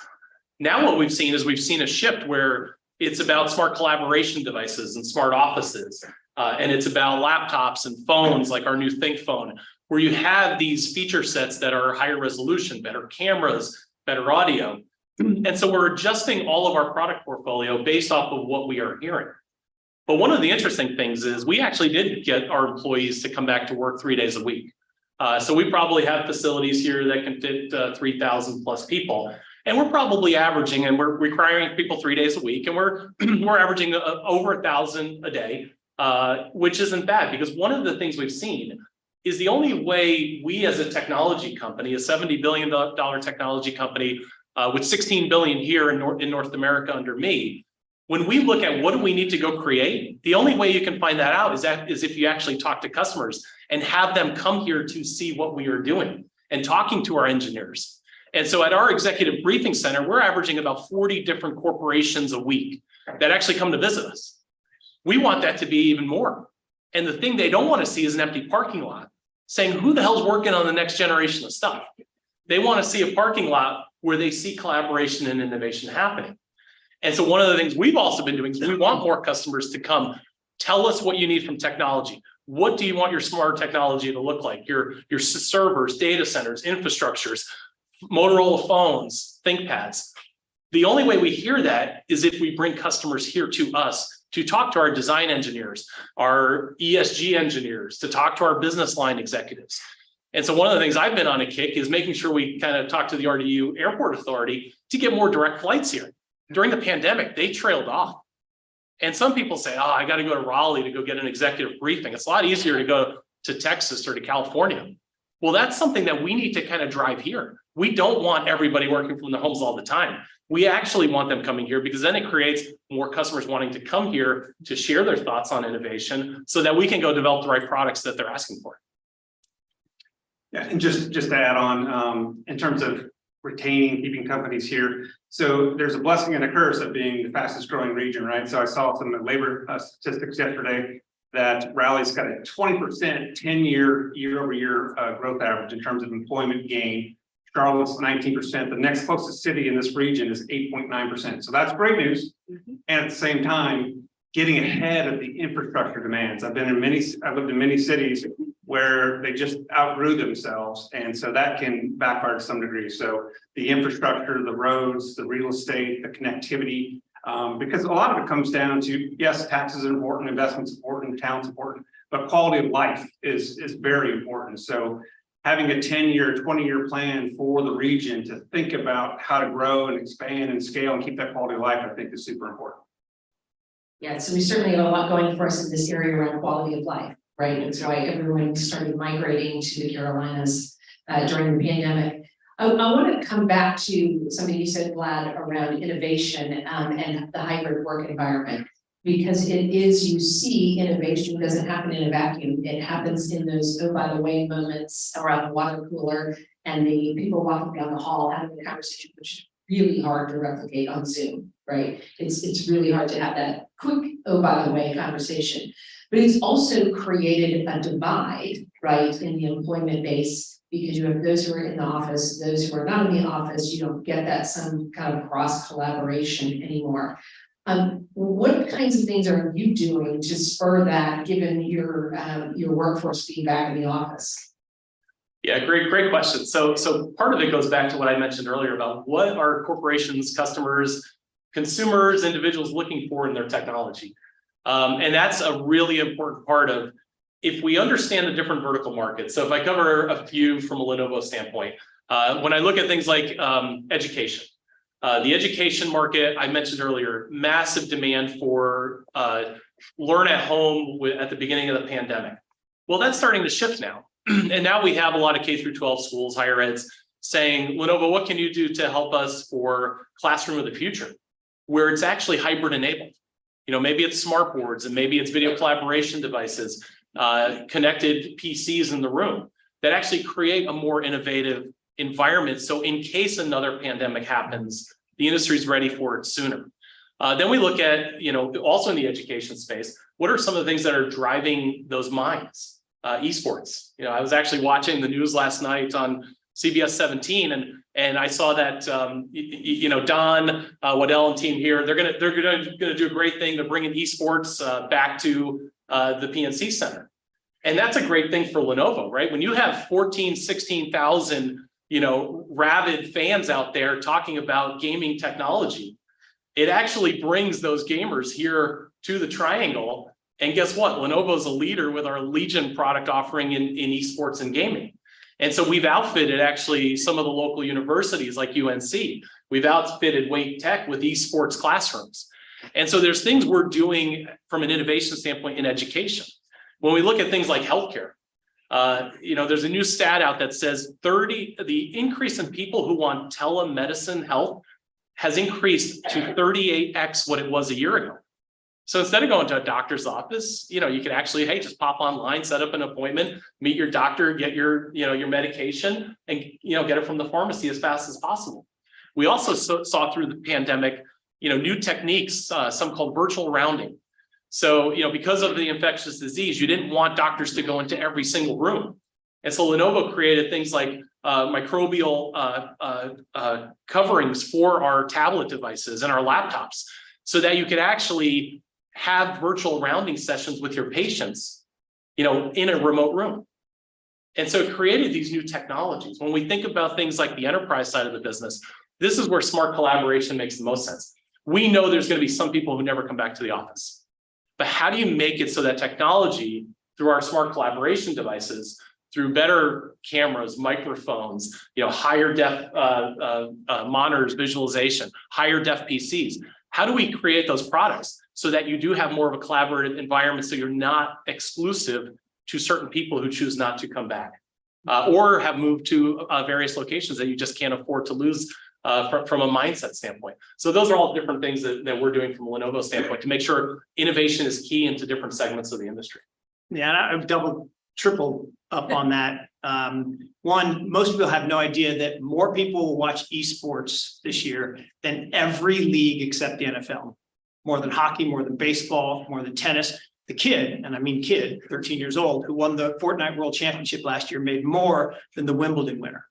Now what we've seen is a shift where it's about smart collaboration devices and smart offices. And it's about laptops and phones like our new Think phone, where you have these feature sets that are higher resolution, better cameras, better audio. And so we're adjusting all of our product portfolio based off of what we are hearing. But one of the interesting things is we actually did get our employees to come back to work 3 days a week. So we probably have facilities here that can fit 3,000 plus people. And we're probably averaging, and we're requiring people 3 days a week, and we're averaging over 1,000 a day, which isn't bad, because one of the things we've seen is the only way we as a technology company, a $70 billion technology company, with 16 billion here in North America under me, When we look at what do we need to go create, the only way you can find that out is if you actually talk to customers and have them come here to see what we are doing and talking to our engineers. And so at our executive briefing center, we're averaging about 40 different corporations a week that actually come to visit us. We want that to be even more. And the thing they don't want to see is an empty parking lot saying, who the hell's working on the next generation of stuff? They want to see a parking lot where they see collaboration and innovation happening. And so one of the things we've also been doing is we want more customers to come, tell us what you need from technology. What do you want your smart technology to look like? Your servers, data centers, infrastructures, Motorola phones, ThinkPads. The only way we hear that is if we bring customers here to us to talk to our design engineers, our ESG engineers, to talk to our business line executives. And so one of the things I've been on a kick is making sure we kind of talk to the RDU Airport Authority to get more direct flights here. During the pandemic, they trailed off. And some people say, oh, I got to go to Raleigh to go get an executive briefing. It's a lot easier to go to Texas or to California. Well, that's something that we need to kind of drive here. We don't want everybody working from their homes all the time. We actually want them coming here because then it creates more customers wanting to come here to share their thoughts on innovation so that we can go develop the right products that they're asking for. Yeah, and just to add on, in terms of retaining, keeping companies here. So there's a blessing and a curse of being the fastest growing region, right? So I saw some labor statistics yesterday that Raleigh's got a 20% 10-year year-over-year growth average in terms of employment gain. Charlotte's 19%. The next closest city in this region is 8.9%. So that's great news. And at the same time, getting ahead of the infrastructure demands. I've lived in many cities where they just outgrew themselves. And so that can backfire to some degree. So the infrastructure, the roads, the real estate, the connectivity, because a lot of it comes down to, yes, taxes are important, investments important, talent's important, but quality of life is very important. So having a 10-year, 20-year plan for the region to think about how to grow and expand and scale and keep that quality of life, I think is super important. Yeah, so we certainly have a lot going for us in this area around quality of life, right? That's why everyone started migrating to the Carolinas during the pandemic. I want to come back to something you said, Vlad, around innovation and the hybrid work environment, because it is, you see, innovation doesn't happen in a vacuum. It happens in those, oh, by the way, moments around the water cooler and the people walking down the hall having a conversation, which is really hard to replicate on Zoom, right? It's really hard to have that quick, oh, by the way, conversation. But it's also created a divide, right, in the employment base, because you have those who are in the office, those who are not in the office. You don't get that some kind of cross collaboration anymore. What kinds of things are you doing to spur that, given your workforce being back in the office? Yeah, great question. So part of it goes back to what I mentioned earlier about what are corporations, customers, consumers, individuals looking for in their technology. And that's a really important part of, if we understand the different vertical markets. So if I cover a few from a Lenovo standpoint, when I look at things like education, the education market, I mentioned earlier, massive demand for learn at home at the beginning of the pandemic. Well, that's starting to shift now. And now we have a lot of K-12 schools, higher eds, saying, Lenovo, what can you do to help us for classroom of the future, where it's actually hybrid enabled? You know, maybe it's smart boards and maybe it's video collaboration devices, connected PCs in the room that actually create a more innovative environment. So in case another pandemic happens, the industry is ready for it sooner. Then we look at, you know, also in the education space, what are some of the things that are driving those minds? Esports. You know, I was actually watching the news last night on CBS 17, and I saw that you know, Don Waddell and team here, they're gonna do a great thing. They're bringing esports back to the PNC Center, and that's a great thing for Lenovo, right? When you have 16,000 you know, rabid fans out there talking about gaming technology, it actually brings those gamers here to the Triangle. And guess what? Lenovo is a leader with our Legion product offering in esports and gaming. And so we've outfitted actually some of the local universities like UNC. We've outfitted Wake Tech with esports classrooms. And so there's things we're doing from an innovation standpoint in education. When we look at things like healthcare, you know, there's a new stat out that says the increase in people who want telemedicine health has increased to 38x what it was a year ago. So instead of going to a doctor's office, you can actually, hey, just pop online, set up an appointment, meet your doctor, get your, your medication and, get it from the pharmacy as fast as possible. We also saw through the pandemic, new techniques, some called virtual rounding. So, because of the infectious disease, you didn't want doctors to go into every single room. And so Lenovo created things like microbial coverings for our tablet devices and our laptops so that you could actually have virtual rounding sessions with your patients, in a remote room. And so it created these new technologies. When we think about things like the enterprise side of the business, this is where smart collaboration makes the most sense. We know there's going to be some people who never come back to the office. But how do you make it so that technology, through our smart collaboration devices, through better cameras, microphones, higher def monitors, visualization, higher def PCs, how do we create those products so that you do have more of a collaborative environment so you're not exclusive to certain people who choose not to come back or have moved to various locations that you just can't afford to lose from a mindset standpoint. So those are all different things that we're doing from a Lenovo standpoint to make sure innovation is key into different segments of the industry. Yeah, and I've doubled, tripled up on that. One, most people have no idea that more people will watch esports this year than every league except the NFL. More than hockey, more than baseball, more than tennis. The kid, and I mean kid, 13 years old, who won the Fortnite World Championship last year made more than the Wimbledon winner.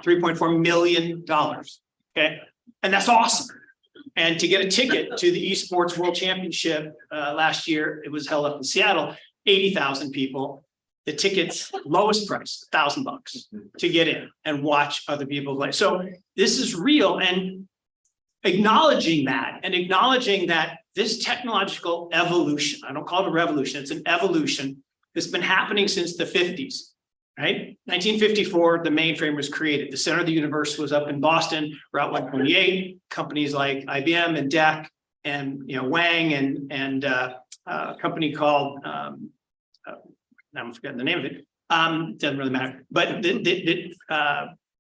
$3.4 million. Okay. And that's awesome. And to get a ticket to the Esports World Championship last year, it was held up in Seattle, 80,000 people. The ticket's lowest price, $1,000 to get in and watch other people play. So this is real, and acknowledging that and acknowledging that this technological evolution, I don't call it a revolution, it's an evolution that's been happening since the 50s. Right? 1954, the mainframe was created. The center of the universe was up in Boston, Route 128. Companies like IBM and DEC and Wang and a company called I'm forgetting the name of it. Doesn't really matter. But it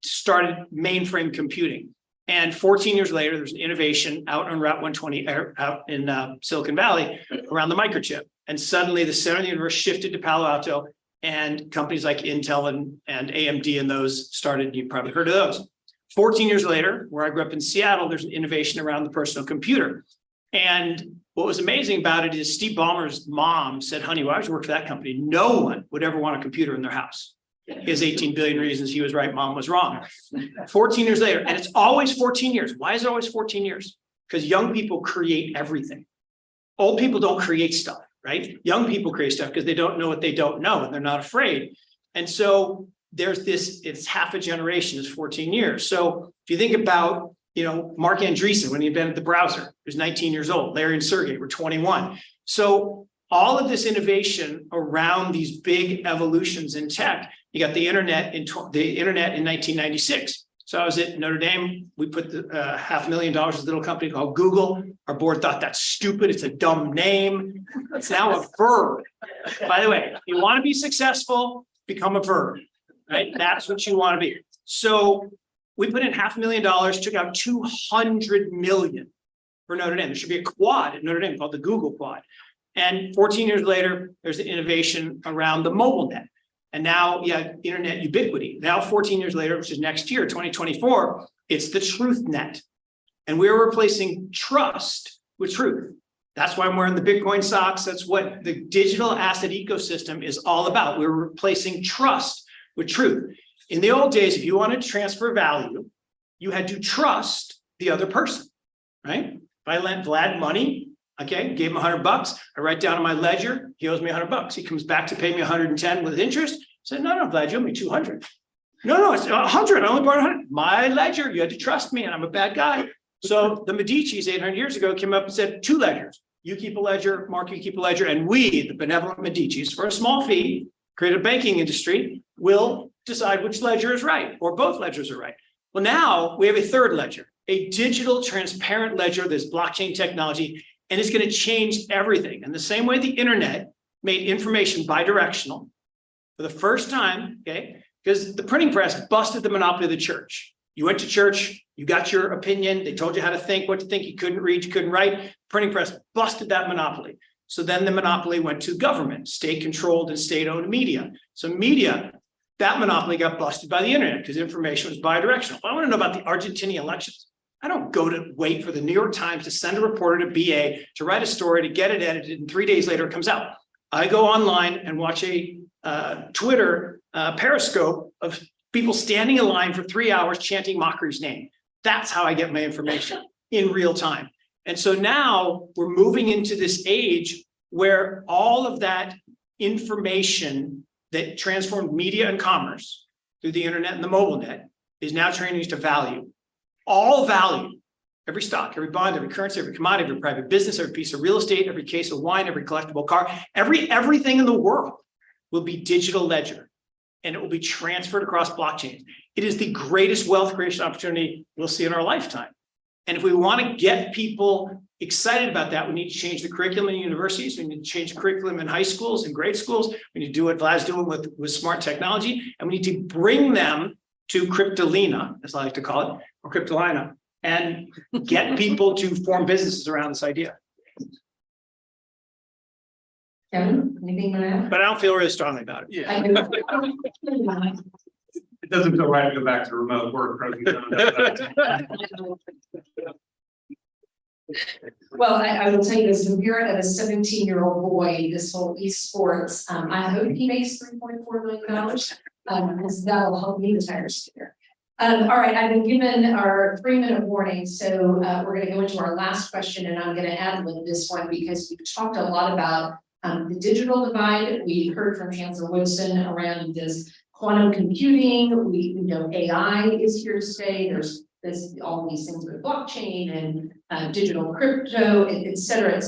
started mainframe computing. And 14 years later, there's an innovation out on Route 120 out in Silicon Valley around the microchip. And suddenly the center of the universe shifted to Palo Alto. And companies like Intel and AMD and those started, you've probably heard of those. 14 years later, where I grew up in Seattle, there's an innovation around the personal computer. And what was amazing about it is Steve Ballmer's mom said, honey, why would you work for that company? No one would ever want a computer in their house. He has 18 billion reasons he was right, mom was wrong. 14 years later, and it's always 14 years. Why is it always 14 years? Because young people create everything. Old people don't create stuff. Right? Young people create stuff because they don't know what they don't know and they're not afraid. And so there's this, it's half a generation, it's 14 years. So if you think about, Mark Andreessen, when he invented the browser, he was 19 years old. Larry and Sergey were 21. So all of this innovation around these big evolutions in tech, you got the internet in 1996. So I was at Notre Dame. We put the $500,000 in a little company called Google. Our board thought that's stupid. It's a dumb name. It's now a verb. By the way, if you want to be successful, become a verb, right? That's what you want to be. So we put in $500,000, took out $200 million for Notre Dame. There should be a quad at Notre Dame called the Google Quad. And 14 years later, there's the innovation around the mobile net. And now you have internet ubiquity. Now, 14 years later, which is next year, 2024, it's the truth net. And we're replacing trust with truth. That's why I'm wearing the Bitcoin socks. That's what the digital asset ecosystem is all about. We're replacing trust with truth. In the old days, if you wanted to transfer value, you had to trust the other person, right? If I lent Vlad money, okay, gave him $100. I write down in my ledger, he owes me $100. He comes back to pay me 110 with interest. I said, no, Vlad, you owe me 200. No, it's 100. I only borrowed 100. My ledger, you had to trust me, and I'm a bad guy. So the Medicis 800 years ago came up and said, 2 ledgers. You keep a ledger, Mark, you keep a ledger, and we, the benevolent Medicis, for a small fee, create a banking industry, will decide which ledger is right, or both ledgers are right. Well, now we have a third ledger, a digital transparent ledger, this blockchain technology, and it's going to change everything. And the same way the internet made information bidirectional for the first time, okay, because the printing press busted the monopoly of the church. You went to church, you got your opinion, they told you how to think, what to think, you couldn't read, you couldn't write. Printing press busted that monopoly. So then the monopoly went to government, state-controlled and state-owned media. So media, that monopoly got busted by the internet because information was bidirectional. If I want to know about the Argentinian elections, I don't go to wait for the New York Times to send a reporter to BA to write a story, to get it edited, and 3 days later it comes out. I go online and watch a Twitter periscope of people standing in line for 3 hours chanting Mockery's name. That's how I get my information in real time. And so now we're moving into this age where all of that information that transformed media and commerce through the internet and the mobile net is now turning into value. All value, every stock, every bond, every currency, every commodity, every private business, every piece of real estate, every case of wine, every collectible car, everything in the world will be digital ledger, and it will be transferred across blockchains. It is the greatest wealth creation opportunity we'll see in our lifetime. And if we want to get people excited about that, we need to change the curriculum in universities. We need to change the curriculum in high schools and grade schools. We need to do what Vlad's doing with smart technology. And we need to bring them to Cryptolina, as I like to call it, or Cryptolina, and get people to form businesses around this idea. Kevin, anything to add? But I don't feel really strongly about it. I do. It doesn't feel right to go back to remote work. Well, I will tell you this, from here at a 17-year-old boy, this whole esports, I hope he makes $3.4 million. Because that'll help me retire sooner. All right, I've been given our 3-minute warning, so we're going to go into our last question, and I'm going to add with this one because we've talked a lot about the digital divide. We heard from Chancellor Woodson around this quantum computing. We know AI is here to stay. There's all these things with blockchain and digital crypto, et cetera,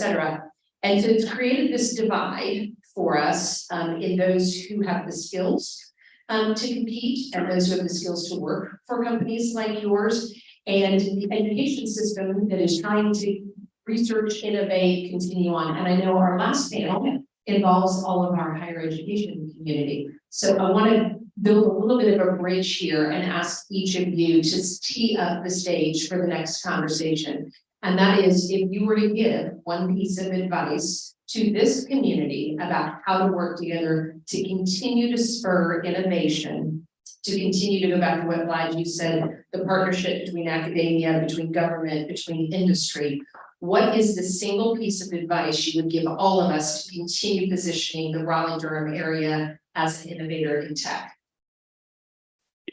and so it's created this divide for us in those who have the skills to compete and those who have the skills to work for companies like yours, and the education system that is trying to research, innovate, continue on. And I know our last panel involves all of our higher education community. So I want to build a little bit of a bridge here and ask each of you to tee up the stage for the next conversation. And that is, if you were to give one piece of advice to this community about how to work together to continue to spur innovation, to continue to go back to what Vlad, you said, the partnership between academia, between government, between industry, what is the single piece of advice you would give all of us to continue positioning the Raleigh-Durham area as an innovator in tech?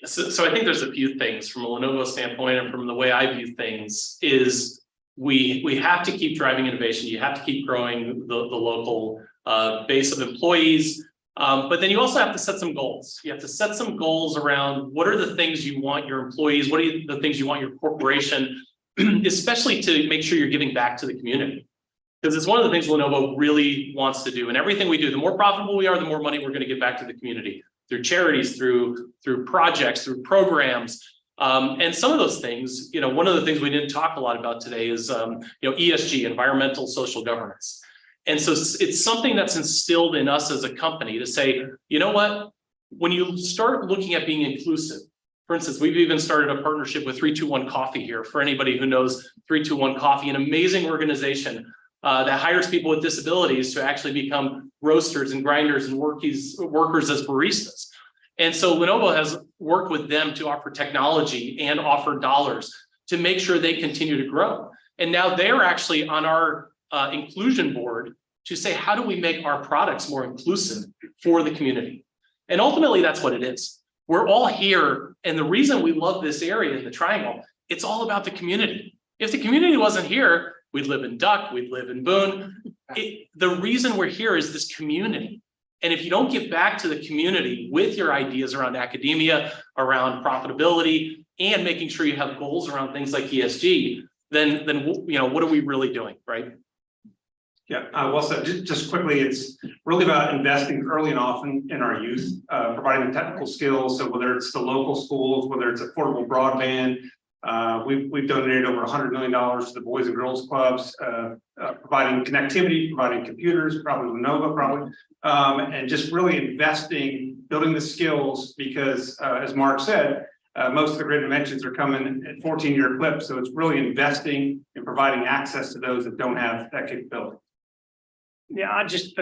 So I think there's a few things from a Lenovo standpoint, and from the way I view things is we have to keep driving innovation. You have to keep growing the local base of employees. But then you also have to set some goals. You have to set some goals around what are the things you want your employees, what are the things you want your corporation, especially to make sure you're giving back to the community. Because it's one of the things Lenovo really wants to do. And everything we do, the more profitable we are, the more money we're going to give back to the community through charities, through projects, through programs. And some of those things, one of the things we didn't talk a lot about today is, ESG, environmental social governance. And so it's something that's instilled in us as a company to say, you know what, when you start looking at being inclusive, for instance, we've even started a partnership with 321 Coffee here. For anybody who knows 321 Coffee, an amazing organization that hires people with disabilities to actually become roasters and grinders and workers as baristas. And so Lenovo has worked with them to offer technology and offer dollars to make sure they continue to grow. And now they're actually on our inclusion board to say, how do we make our products more inclusive for the community? And ultimately, that's what it is. We're all here. And the reason we love this area in the Triangle, it's all about the community. If the community wasn't here, we'd live in Duck, we'd live in Boone. The reason we're here is this community. And if you don't give back to the community with your ideas around academia, around profitability, and making sure you have goals around things like ESG, then what are we really doing, right? Yeah, well said. Just quickly, it's really about investing early and often in our youth, providing technical skills. So whether it's the local schools, whether it's affordable broadband, we've donated over $100 million to the Boys and Girls Clubs, providing connectivity, providing computers, probably Lenovo, and just really investing, building the skills, because as Mark said, Most of the great inventions are coming at 14-year clips, so it's really investing in providing access to those that don't have that capability. Yeah, I'll just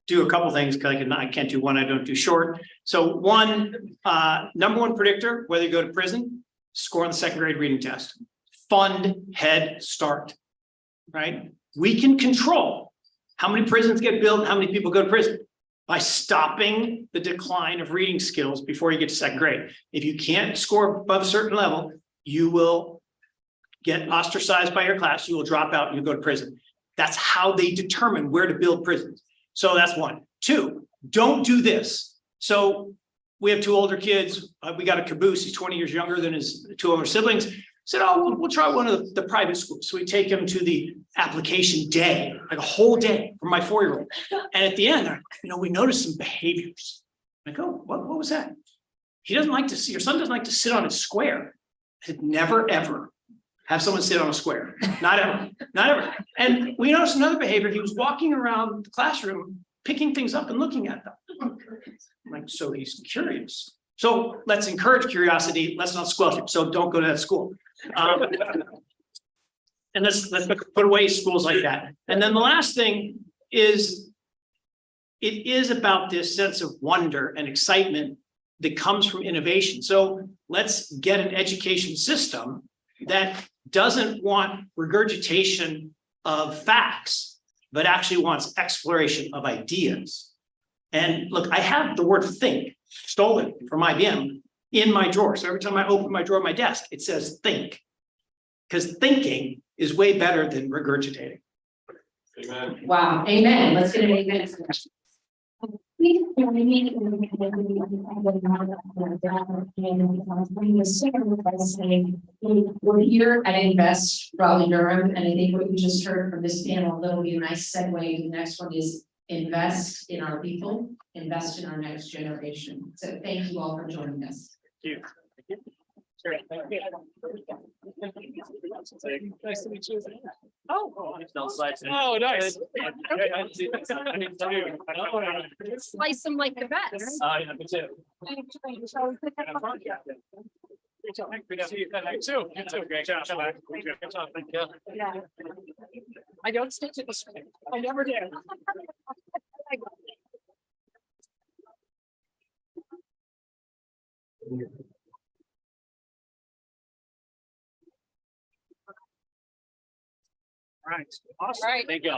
do a couple things because I can't do one, I don't do short. So one, number one predictor, whether you go to prison, score on the second grade reading test. Fund Head Start, right? We can control how many prisons get built, and how many people go to prison by stopping the decline of reading skills before you get to second grade. If you can't score above a certain level, you will get ostracized by your class, you will drop out and you go to prison. That's how they determine where to build prisons. So that's one. Two, don't do this. So we have two older kids. We got a caboose. He's 20 years younger than his two older siblings. Said, oh, we'll try one of the private schools. So we take him to the application day, like a whole day for my 4-year-old. And at the end, we noticed some behaviors. I go, what was that? He doesn't like to see, your son doesn't like to sit on a square. I said, never, ever have someone sit on a square. Not ever, not ever. And we noticed another behavior. He was walking around the classroom, picking things up and looking at them. I'm like, so he's curious. So let's encourage curiosity. Let's not squelch it. So don't go to that school. And let's put away schools like that. And then the last thing is, it is about this sense of wonder and excitement that comes from innovation. So let's get an education system that doesn't want regurgitation of facts, but actually wants exploration of ideas. And look, I have the word think stolen from IBM in my drawer. So every time I open my drawer of my desk, it says think. Because thinking is way better than regurgitating. Amen. Wow, amen. Let's get an amen. We're here at Invest Raleigh-Durham, and I think what you just heard from this panel, that'll be a nice segue. The next one is invest in our people, invest in our next generation. So thank you all for joining us. Thank you. Sure. Nice to meet you. Oh, nice. Slice them like the best. Yeah, me too. Good to see you. You too. You too. Great job. Good job. Thank you. Yeah. I don't stick to the script. I never do. Right. Awesome. Right. Thank you.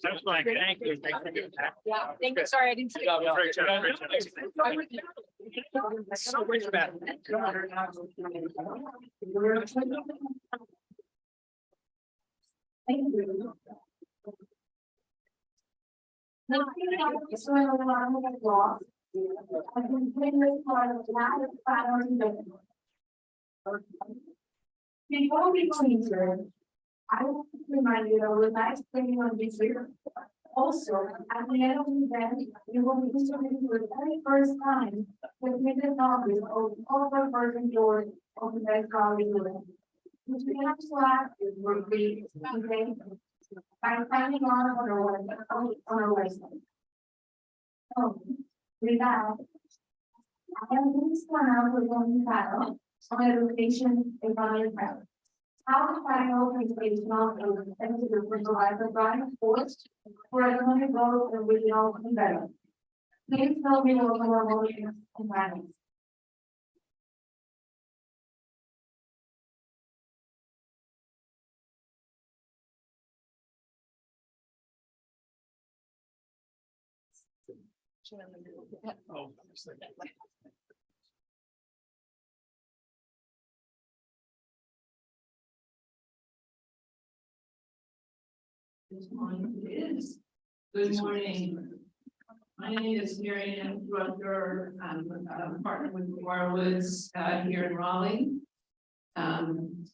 That's fine. Thank you. Yeah, thank you. Sorry, I didn't see. Great job. Great job. So much better. Thank you. Before we continue, I want to remind you that the last training on this year. Also, at the end of the event, we will be distributing for the very first time the printed copies of all the version doors of the best Raleigh-Durham. Which we have to ask is for free, okay? By signing on our website. So, with that, I am pleased to announce the following title on education and economic health. How the final educational executive will provide the driving force for economic growth and regional development. Please help me welcome our lawyers and planners. Good morning, it is. Good morning. My name is Mary Ann Rutger. I'm a partner with Warwoods here in Raleigh. I'm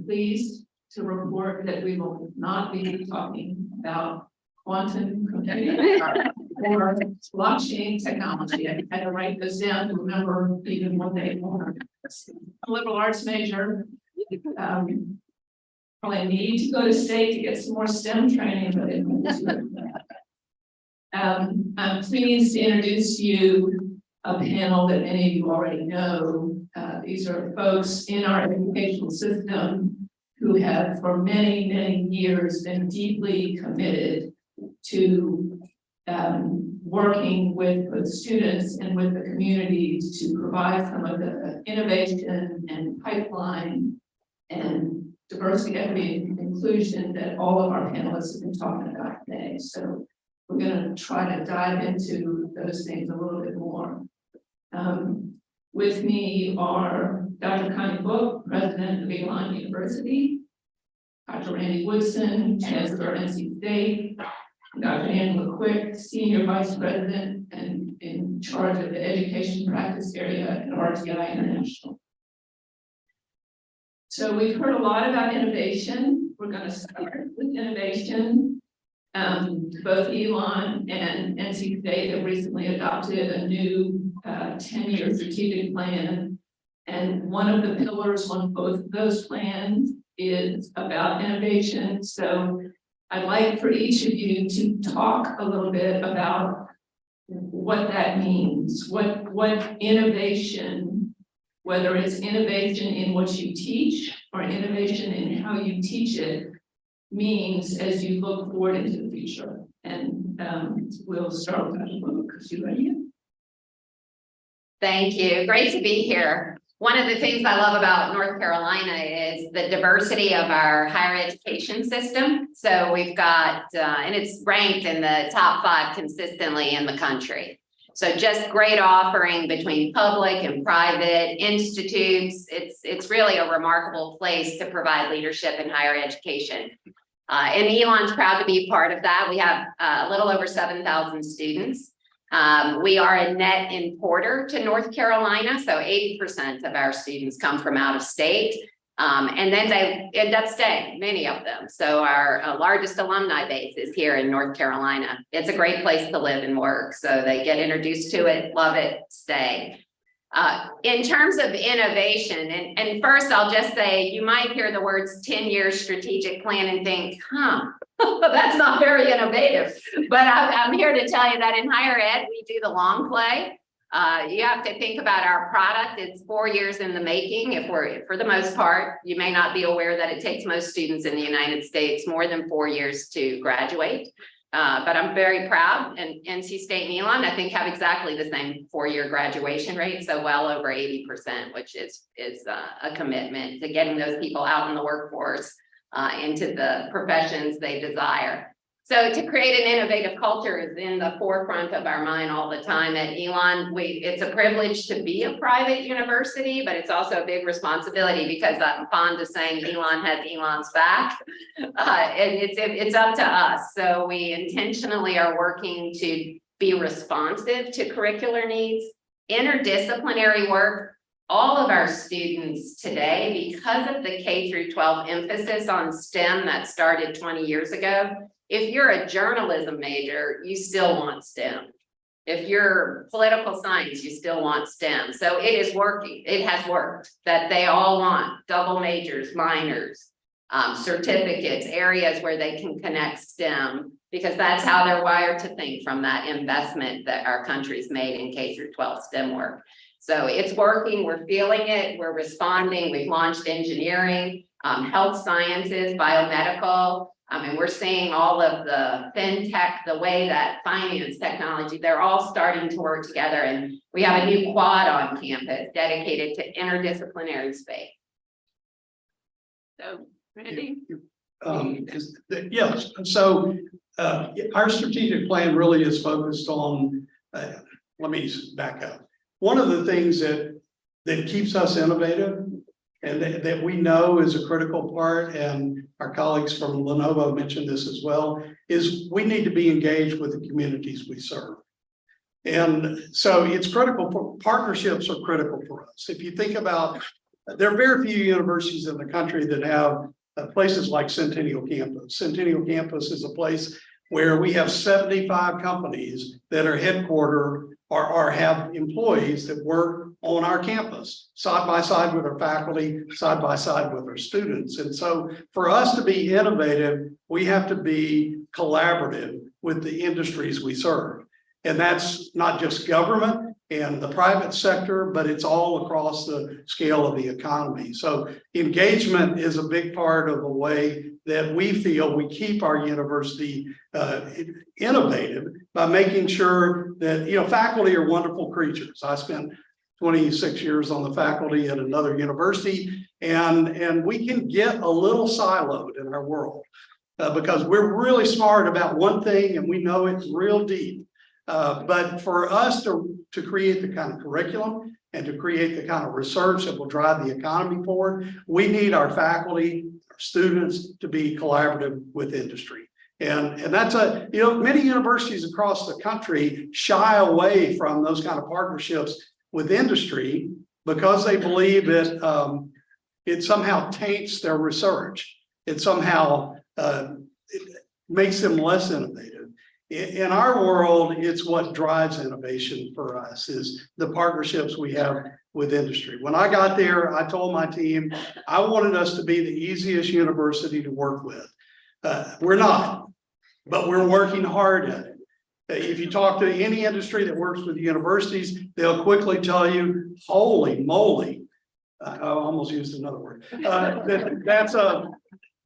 pleased to report that we will not be talking about quantum computing or blockchain technology. I had to write this down to remember even one day more. I'm a liberal arts major. Probably need to go to state to get some more STEM training, but I'm pleased to introduce to you a panel that many of you already know. These are folks in our educational system who have for many, many years been deeply committed to working with students and with the community to provide some of the innovation and pipeline and diversity, equity, and inclusion that all of our panelists have been talking about today. So we're going to try to dive into those things a little bit more. With me are Dr. Connie Book, President of Elon University, Dr. Randy Woodson, Chancellor of NC State, Dr. Angela Quick, Senior Vice President and in charge of the education practice area at RTI International. So we've heard a lot about innovation. We're going to start with innovation. Both Elon and NC State have recently adopted a new 10-year strategic plan. And one of the pillars on both of those plans is about innovation. So I'd like for each of you to talk a little bit about what that means, what innovation, whether it's innovation in what you teach or innovation in how you teach it, means as you look forward into the future. And we'll start with Dr. Book. You ready? Thank you. Great to be here. One of the things I love about North Carolina is the diversity of our higher education system. So we've got, and it's ranked in the top 5 consistently in the country. So just great offering between public and private institutes. It's really a remarkable place to provide leadership in higher education. And Elon's proud to be part of that. We have a little over 7,000 students. We are a net importer to North Carolina, so 80% of our students come from out of state, and then they end up staying, many of them. So our largest alumni base is here in North Carolina. It's a great place to live and work, so they get introduced to it, love it, stay. In terms of innovation, and first I'll just say, you might hear the words 10-year strategic plan and think, that's not very innovative. But I'm here to tell you that in higher ed, we do the long play. You have to think about our product. It's 4 years in the making. If we're, for the most part, you may not be aware that it takes most students in the United States more than 4 years to graduate. But I'm very proud, and NC State and Elon, I think, have exactly the same 4-year graduation rate, so well over 80%, which is a commitment to getting those people out in the workforce, into the professions they desire. So to create an innovative culture is in the forefront of our mind all the time at Elon. It's a privilege to be a private university, but it's also a big responsibility because I'm fond of saying Elon has Elon's back, and it's up to us. So we intentionally are working to be responsive to curricular needs, interdisciplinary work. All of our students today, because of the K through 12 emphasis on STEM that started 20 years ago, if you're a journalism major, you still want STEM. If you're political science, you still want STEM. So it is working. It has worked that they all want double majors, minors, certificates, areas where they can connect STEM, because that's how they're wired to think from that investment that our country's made in K through 12 STEM work. So it's working, we're feeling it, we're responding. We've launched engineering, health sciences, biomedical. And we're seeing all of the fintech, the way that finance technology, they're all starting to work together. And we have a new quad on campus dedicated to interdisciplinary space. So, Randy? Yes, so our strategic plan really is focused on, let me back up. One of the things that keeps us innovative and that we know is a critical part, and our colleagues from Lenovo mentioned this as well, is we need to be engaged with the communities we serve. And so it's critical for partnerships are critical for us. If you think about, there are very few universities in the country that have places like Centennial Campus. Centennial Campus is a place where we have 75 companies that are headquartered or have employees that work on our campus, side by side with our faculty, side by side with our students. And so for us to be innovative, we have to be collaborative with the industries we serve. And that's not just government, and the private sector, but it's all across the scale of the economy. So engagement is a big part of the way that we feel we keep our university innovative by making sure that, faculty are wonderful creatures. I spent 26 years on the faculty at another university, and we can get a little siloed in our world because we're really smart about one thing and we know it's real deep. But for us to create the kind of curriculum and to create the kind of research that will drive the economy forward, we need our faculty, our students to be collaborative with industry. And that's many universities across the country shy away from those kind of partnerships with industry because they believe it somehow taints their research. It somehow it makes them less innovative. In our world, it's what drives innovation for us is the partnerships we have with industry. When I got there, I told my team, I wanted us to be the easiest university to work with. We're not, but we're working hard at it. If you talk to any industry that works with universities, they'll quickly tell you, holy moly, I almost used another word.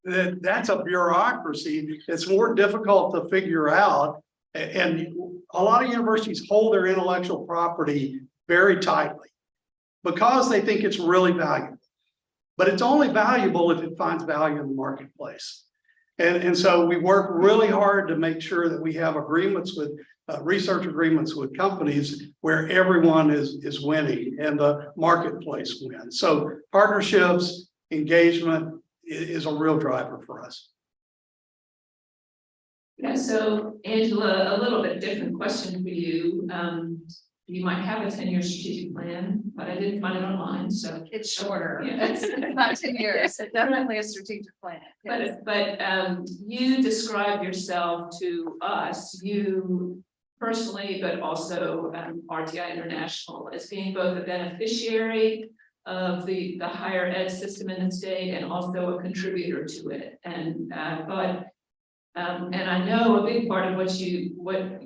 That's a bureaucracy. It's more difficult to figure out. And a lot of universities hold their intellectual property very tightly because they think it's really valuable. But it's only valuable if it finds value in the marketplace. And so we work really hard to make sure that we have agreements with research agreements with companies where everyone is winning and the marketplace wins. So partnerships, engagement is a real driver for us. Yeah, so Angela, a little bit different question for you. You might have a 10-year strategic plan, but I didn't find it online, so. It's shorter. Yeah. It's not 10 years. It's definitely a strategic plan. Yes. But you describe yourself to us, you personally, but also RTI International as being both a beneficiary of the higher ed system in the state and also a contributor to it. And I know a big part of what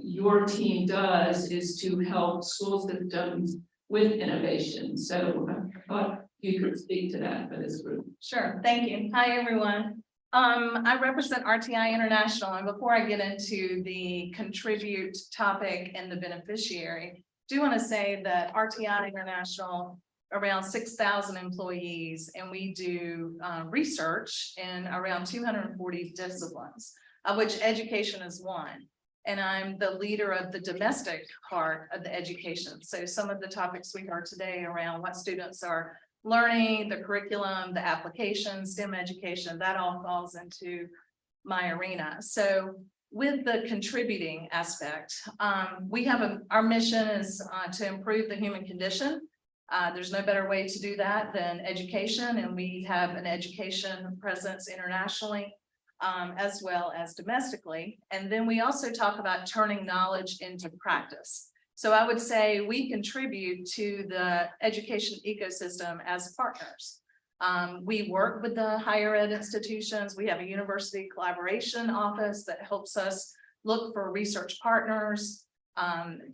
your team does is to help school systems with innovation. So I thought you could speak to that for this group. Sure. Thank you. Hi, everyone. I represent RTI International, and before I get into the contribute topic and the beneficiary, do want to say that RTI International around 6,000 employees, and we do research in around 240 disciplines, of which education is one. And I'm the leader of the domestic part of the education. So some of the topics we heard today around what students are learning, the curriculum, the application, STEM education, that all falls into my arena. So with the contributing aspect, we have our mission is to improve the human condition. There's no better way to do that than education, and we have an education presence internationally as well as domestically. And then we also talk about turning knowledge into practice. So I would say we contribute to the education ecosystem as partners. We work with the higher ed institutions. We have a university collaboration office that helps us look for research partners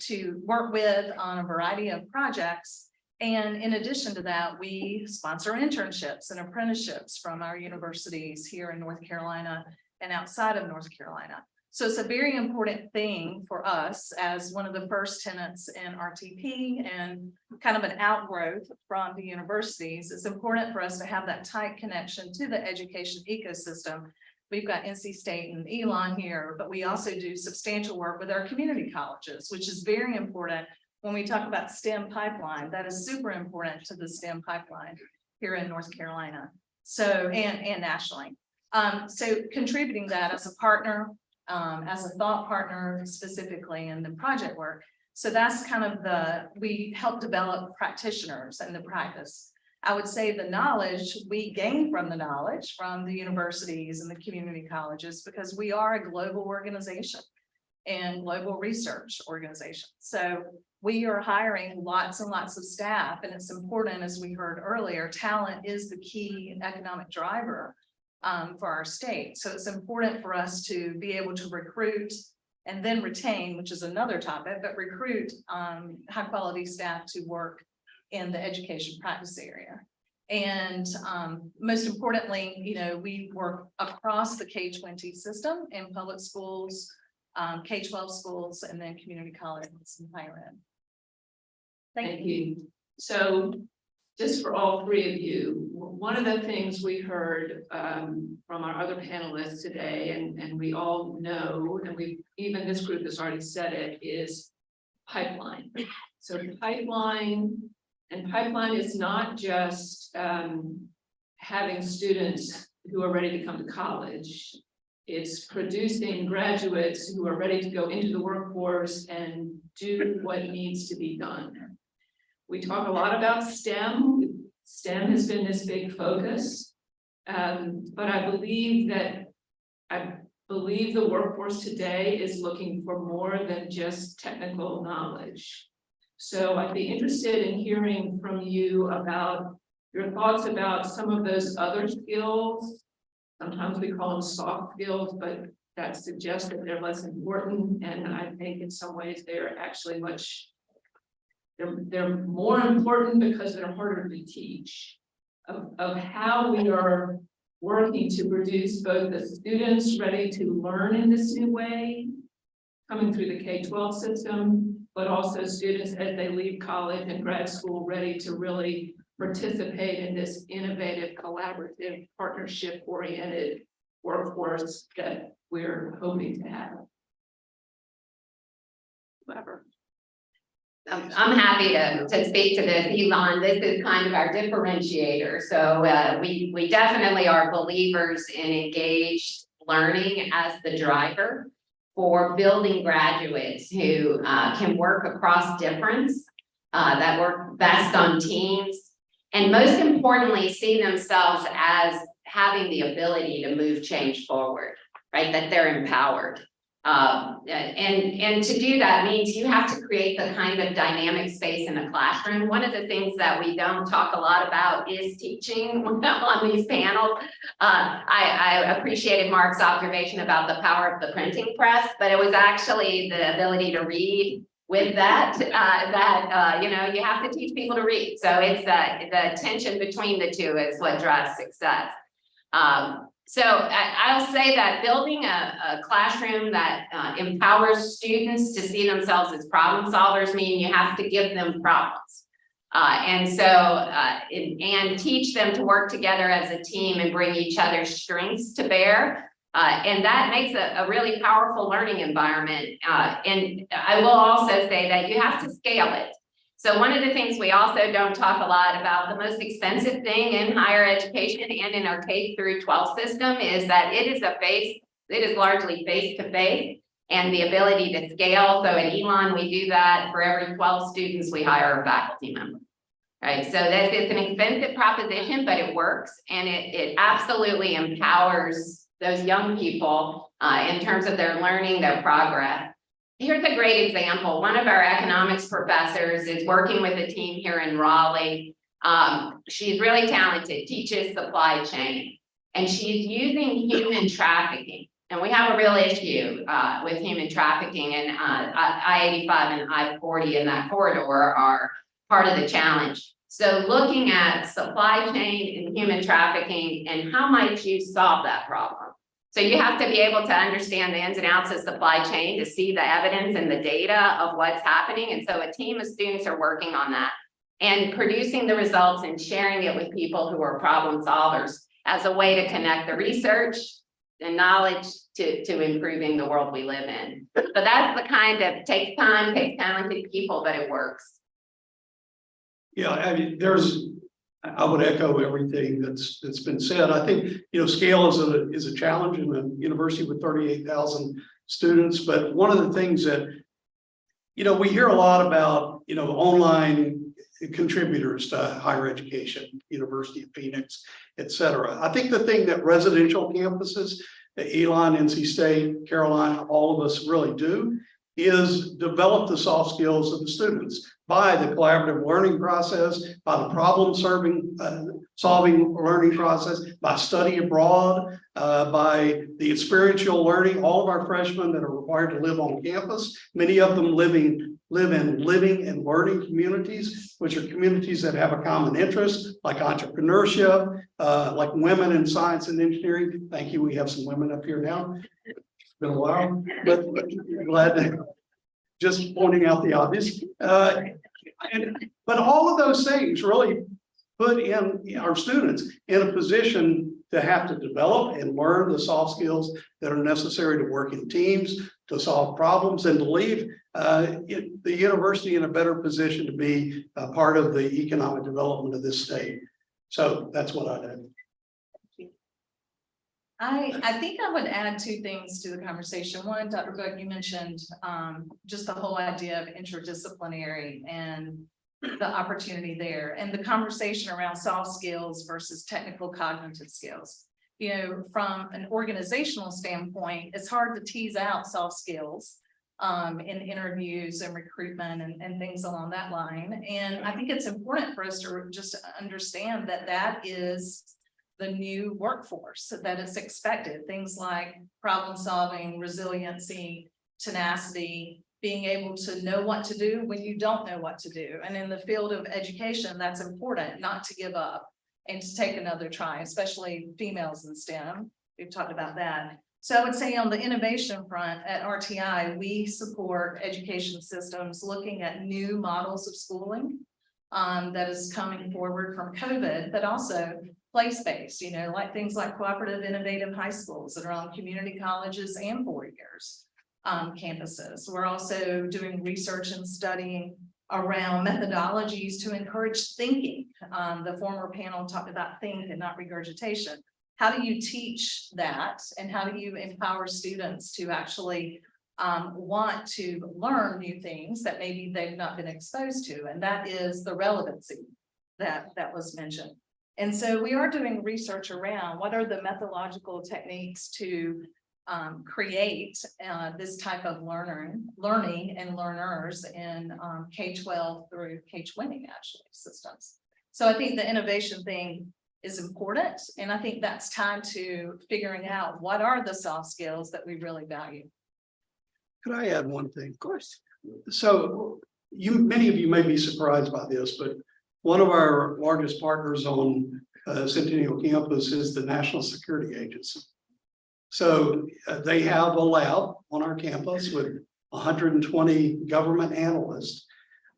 to work with on a variety of projects. And in addition to that, we sponsor internships and apprenticeships from our universities here in North Carolina and outside of North Carolina. So it's a very important thing for us as one of the first tenants in RTP and kind of an outgrowth from the universities. It's important for us to have that tight connection to the education ecosystem. We've got NC State and Elon here, but we also do substantial work with our community colleges, which is very important when we talk about STEM pipeline. That is super important to the STEM pipeline here in North Carolina. So, and nationally. So contributing that as a partner, as a thought partner specifically in the project work. So that's kind of we help develop practitioners in the practice. I would say the knowledge we gain from the knowledge from the universities and the community colleges, because we are a global organization and global research organization. So we are hiring lots and lots of staff, and it's important, as we heard earlier, talent is the key economic driver for our state. So it's important for us to be able to recruit and then retain, which is another topic, but recruit high quality staff to work in the education practice area. And most importantly, you know, we work across the K-20 system in public schools, K-12 schools, and then community colleges and higher ed. Thank you. So just for all three of you, one of the things we heard from our other panelists today, and we all know, and even this group has already said it, is pipeline. So pipeline is not just having students who are ready to come to college. It's producing graduates who are ready to go into the workforce and do what needs to be done. We talk a lot about STEM. STEM has been this big focus. But I believe the workforce today is looking for more than just technical knowledge. So I'd be interested in hearing from you about your thoughts about some of those other skills. Sometimes we call them soft skills, but that suggests that they're less important. And I think in some ways they're actually they're more important because they're harder to teach. Of how we are working to produce both the students ready to learn in this new way, coming through the K-12 system, but also students as they leave college and grad school ready to really participate in this innovative, collaborative, partnership-oriented workforce that we're hoping to have. Whoever. I'm happy to speak to this, Elon. This is kind of our differentiator. So we definitely are believers in engaged learning as the driver for building graduates who can work across difference, that work best on teams, and most importantly, see themselves as having the ability to move change forward, right? That they're empowered. And to do that means you have to create the kind of dynamic space in the classroom. One of the things that we don't talk a lot about is teaching on these panels. I appreciated Mark's observation about the power of the printing press, but it was actually the ability to read with that, you know, you have to teach people to read. So it's the tension between the two is what drives success. So I'll say that building a classroom that empowers students to see themselves as problem solvers mean you have to give them problems. And teach them to work together as a team and bring each other's strengths to bear. And that makes a really powerful learning environment. And I will also say that you have to scale it. So one of the things we also don't talk a lot about, the most expensive thing in higher education and in our K through 12 system is that it is largely face-to-face and the ability to scale. So at Elon, we do that for every 12 students, we hire a faculty member. Right, so it's an expensive proposition, but it works, and it absolutely empowers those young people in terms of their learning, their progress. Here's a great example. One of our economics professors is working with a team here in Raleigh. She's really talented, teaches supply chain, and she's using human trafficking. And we have a real issue with human trafficking, and I-85 and I-40 in that corridor are part of the challenge. So looking at supply chain and human trafficking and how might you solve that problem? So you have to be able to understand the ins and outs of supply chain to see the evidence and the data of what's happening. And so a team of students are working on that and producing the results and sharing it with people who are problem solvers as a way to connect the research and knowledge to improving the world we live in. So that's the kind of, takes time, takes talented people, but it works. Yeah, I mean, I would echo everything that's been said. I think, scale is a challenge in a university with 38,000 students. But one of the things that, we hear a lot about, online contributors to higher education, University of Phoenix, et cetera. I think the thing that residential campuses, Elon, NC State, Carolina, all of us really do is develop the soft skills of the students by the collaborative learning process, by the problem solving learning process, by study abroad, by the experiential learning. All of our freshmen that are required to live on campus, many of them live in living and learning communities, which are communities that have a common interest, like entrepreneurship, like women in science and engineering. Thank you. We have some women up here now. It's been a while, but glad to just pointing out the obvious. But all of those things really put in our students in a position to have to develop and learn the soft skills that are necessary to work in teams, to solve problems, and to leave the university in a better position to be a part of the economic development of this state. So that's what I did. I think I would add two things to the conversation. One, Dr. Book, you mentioned just the whole idea of interdisciplinary and the opportunity there, and the conversation around soft skills versus technical cognitive skills. You know, from an organizational standpoint, it's hard to tease out soft skills in interviews and recruitment and things along that line. And I think it's important for us to just understand that that is the new workforce, that it's expected. Things like problem solving, resiliency, tenacity, being able to know what to do when you don't know what to do. And in the field of education, that's important, not to give up and to take another try, especially females in STEM. We've talked about that. So I would say on the innovation front at RTI, we support education systems looking at new models of schooling that is coming forward from COVID, but also place-based, you know, like things like cooperative innovative high schools that are on community colleges and 4 years campuses. We're also doing research and studying around methodologies to encourage thinking. The former panel talked about think and not regurgitation. How do you teach that? And how do you empower students to actually want to learn new things that maybe they've not been exposed to? And that is the relevancy that was mentioned. And so we are doing research around what are the methodological techniques to create this type of learning and learners in K-12 through K-20 actually systems. So I think the innovation thing is important. And I think that's tied to figuring out what are the soft skills that we really value. Could I add one thing? Of course. So many of you may be surprised by this, but one of our largest partners on Centennial Campus is the National Security Agency. So they have a lab on our campus with 120 government analysts.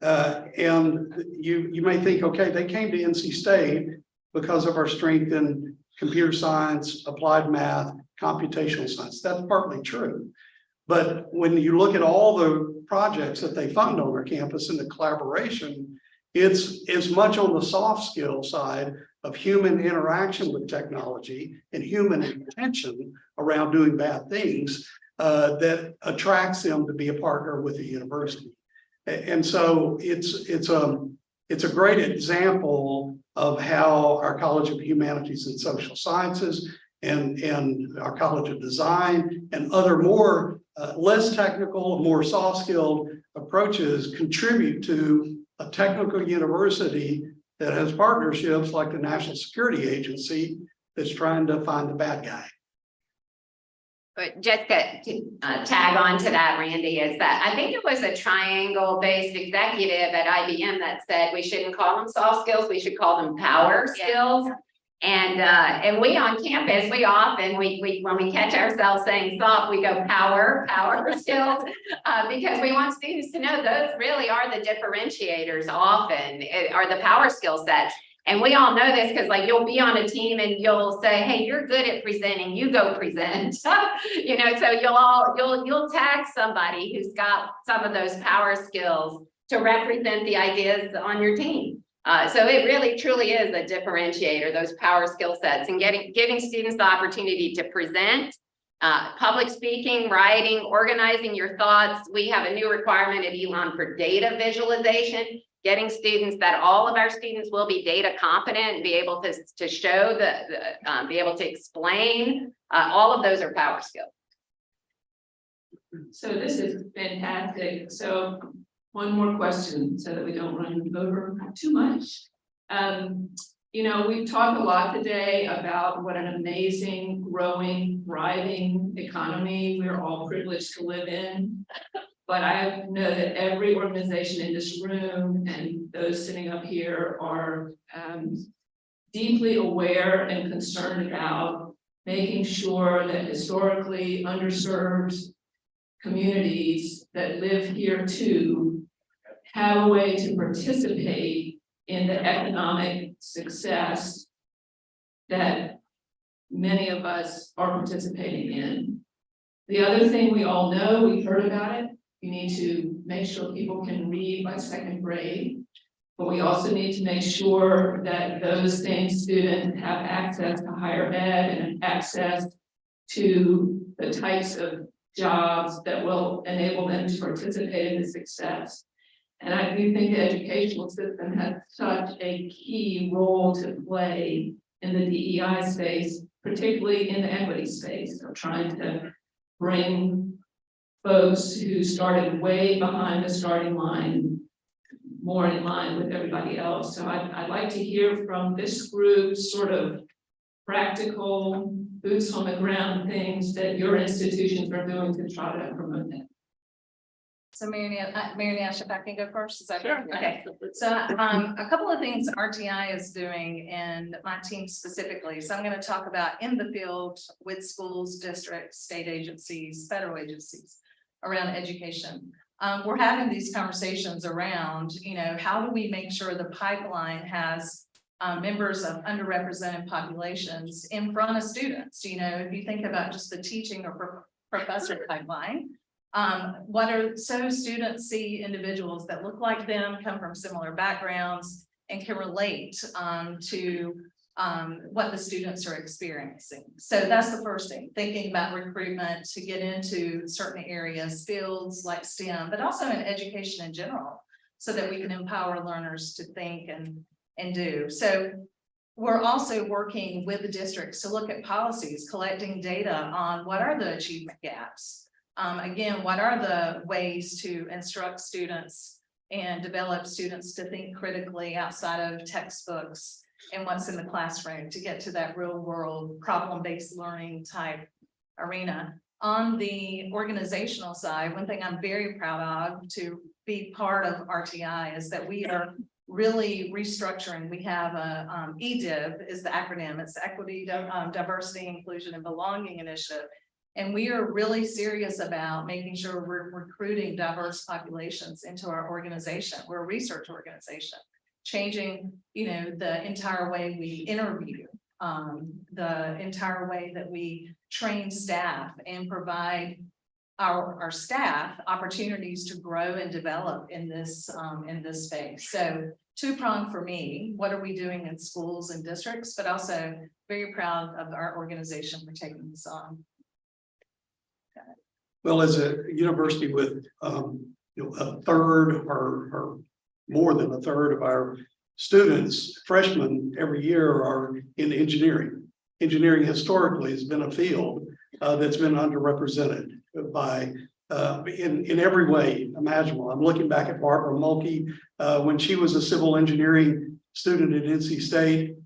And you may think, okay, they came to NC State because of our strength in computer science, applied math, computational science. That's partly true. But when you look at all the projects that they fund on our campus and the collaboration, it's much on the soft skill side of human interaction with technology and human intention around doing bad things that attracts them to be a partner with the university. And so it's a great example of how our College of Humanities and Social Sciences and our College of Design and other more less technical, more soft-skilled approaches contribute to a technical university that has partnerships like the National Security Agency that's trying to find the bad guy. But just to tag on to that, Randy, is that I think it was a triangle-based executive at IBM that said we shouldn't call them soft skills, we should call them power skills. And we on campus, we often, when we catch ourselves saying soft, we go power skills, because we want students to know those really are the differentiators often, are the power skill sets. And we all know this because like you'll be on a team and you'll say, hey, you're good at presenting, you go present. You know, so you'll tag somebody who's got some of those power skills to represent the ideas on your team. So it really truly is a differentiator, those power skill sets, and giving students the opportunity to present, public speaking, writing, organizing your thoughts. We have a new requirement at Elon for data visualization, getting students that all of our students will be data competent and be able to show be able to explain. All of those are power skills. So this is fantastic. So one more question so that we don't run over too much. You know, we've talked a lot today about what an amazing, growing, thriving economy we're all privileged to live in. But I know that every organization in this room and those sitting up here are deeply aware and concerned about making sure that historically underserved communities that live here too have a way to participate in the economic success that many of us are participating in. The other thing we all know, we've heard about it, you need to make sure people can read by second grade. But we also need to make sure that those same students have access to higher ed and access to the types of jobs that will enable them to participate in the success. And I do think the educational system has such a key role to play in the DEI space, particularly in the equity space, of trying to bring folks who started way behind the starting line more in line with everybody else. So I'd like to hear from this group sort of practical, boots on the ground things that your institutions are doing to try to promote that. So Mary Nash, if I can go first, is that sure? Okay, so a couple of things RTI is doing and my team specifically. So I'm going to talk about in the field with schools, districts, state agencies, federal agencies around education. We're having these conversations around, you know, how do we make sure the pipeline has members of underrepresented populations in front of students? You know, if you think about just the teaching or professor pipeline, what are so students see individuals that look like them, come from similar backgrounds, and can relate to what the students are experiencing. So that's the first thing, thinking about recruitment to get into certain areas, fields like STEM, but also in education in general, so that we can empower learners to think and do. So we're also working with the districts to look at policies, collecting data on what are the achievement gaps. Again, what are the ways to instruct students and develop students to think critically outside of textbooks and what's in the classroom to get to that real world problem-based learning type arena. On the organizational side, one thing I'm very proud of to be part of RTI is that we are really restructuring. We have a EDIB is the acronym. It's Equity, Diversity, Inclusion, and Belonging Initiative. And we are really serious about making sure we're recruiting diverse populations into our organization. We're a research organization, changing, you know, the entire way we interview, the entire way that we train staff and provide our staff opportunities to grow and develop in this space. So two-pronged for me, what are we doing in schools and districts, but also very proud of our organization for taking this on. Well, as a university with a third or more than a third of our students, freshmen every year are in engineering. Engineering historically has been a field that's been underrepresented by in every way imaginable. I'm looking back at Barbara Mulkey when she was a civil engineering student at NC State.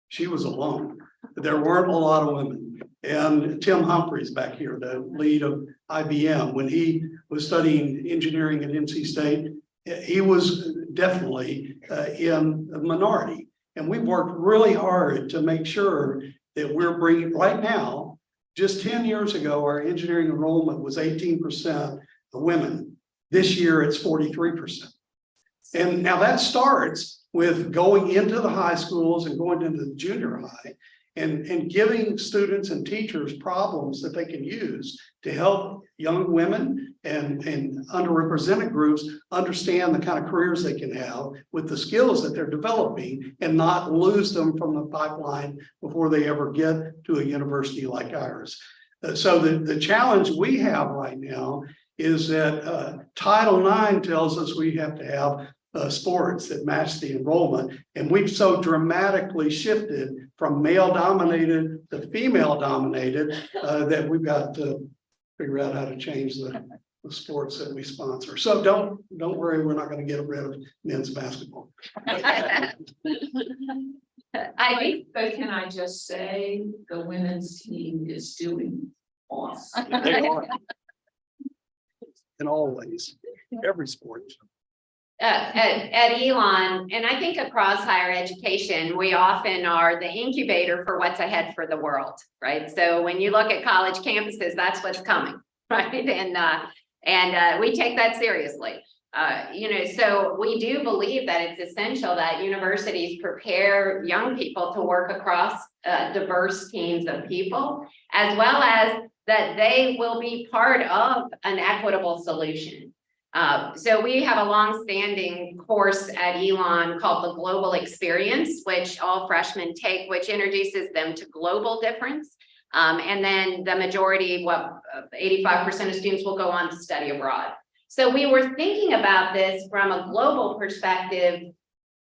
She was alone. There weren't a lot of women. And Tim Humphreys back here, the lead of IBM, when he was studying engineering at NC State, he was definitely in a minority. And we've worked really hard to make sure that we're bringing, right now, just 10 years ago, our engineering enrollment was 18% of women. This year, it's 43%. And now that starts with going into the high schools and going into the junior high and giving students and teachers problems that they can use to help young women and underrepresented groups understand the kind of careers they can have with the skills that they're developing and not lose them from the pipeline before they ever get to a university like ours. So the challenge we have right now is that Title IX tells us we have to have sports that match the enrollment. And we've so dramatically shifted from male dominated to female dominated that we've got to figure out how to change the sports that we sponsor. So don't worry, we're not going to get rid of men's basketball. But can I just say, the women's team is doing awesome. They are. In all ways, every sport. At Elon, and I think across higher education, we often are the incubator for what's ahead for the world, right? So when you look at college campuses, that's what's coming, right? And we take that seriously. So we do believe that it's essential that universities prepare young people to work across diverse teams of people, as well as that they will be part of an equitable solution. So we have a long-standing course at Elon called the Global Experience, which all freshmen take, which introduces them to global difference. And then the majority, 85% of students will go on to study abroad. So we were thinking about this from a global perspective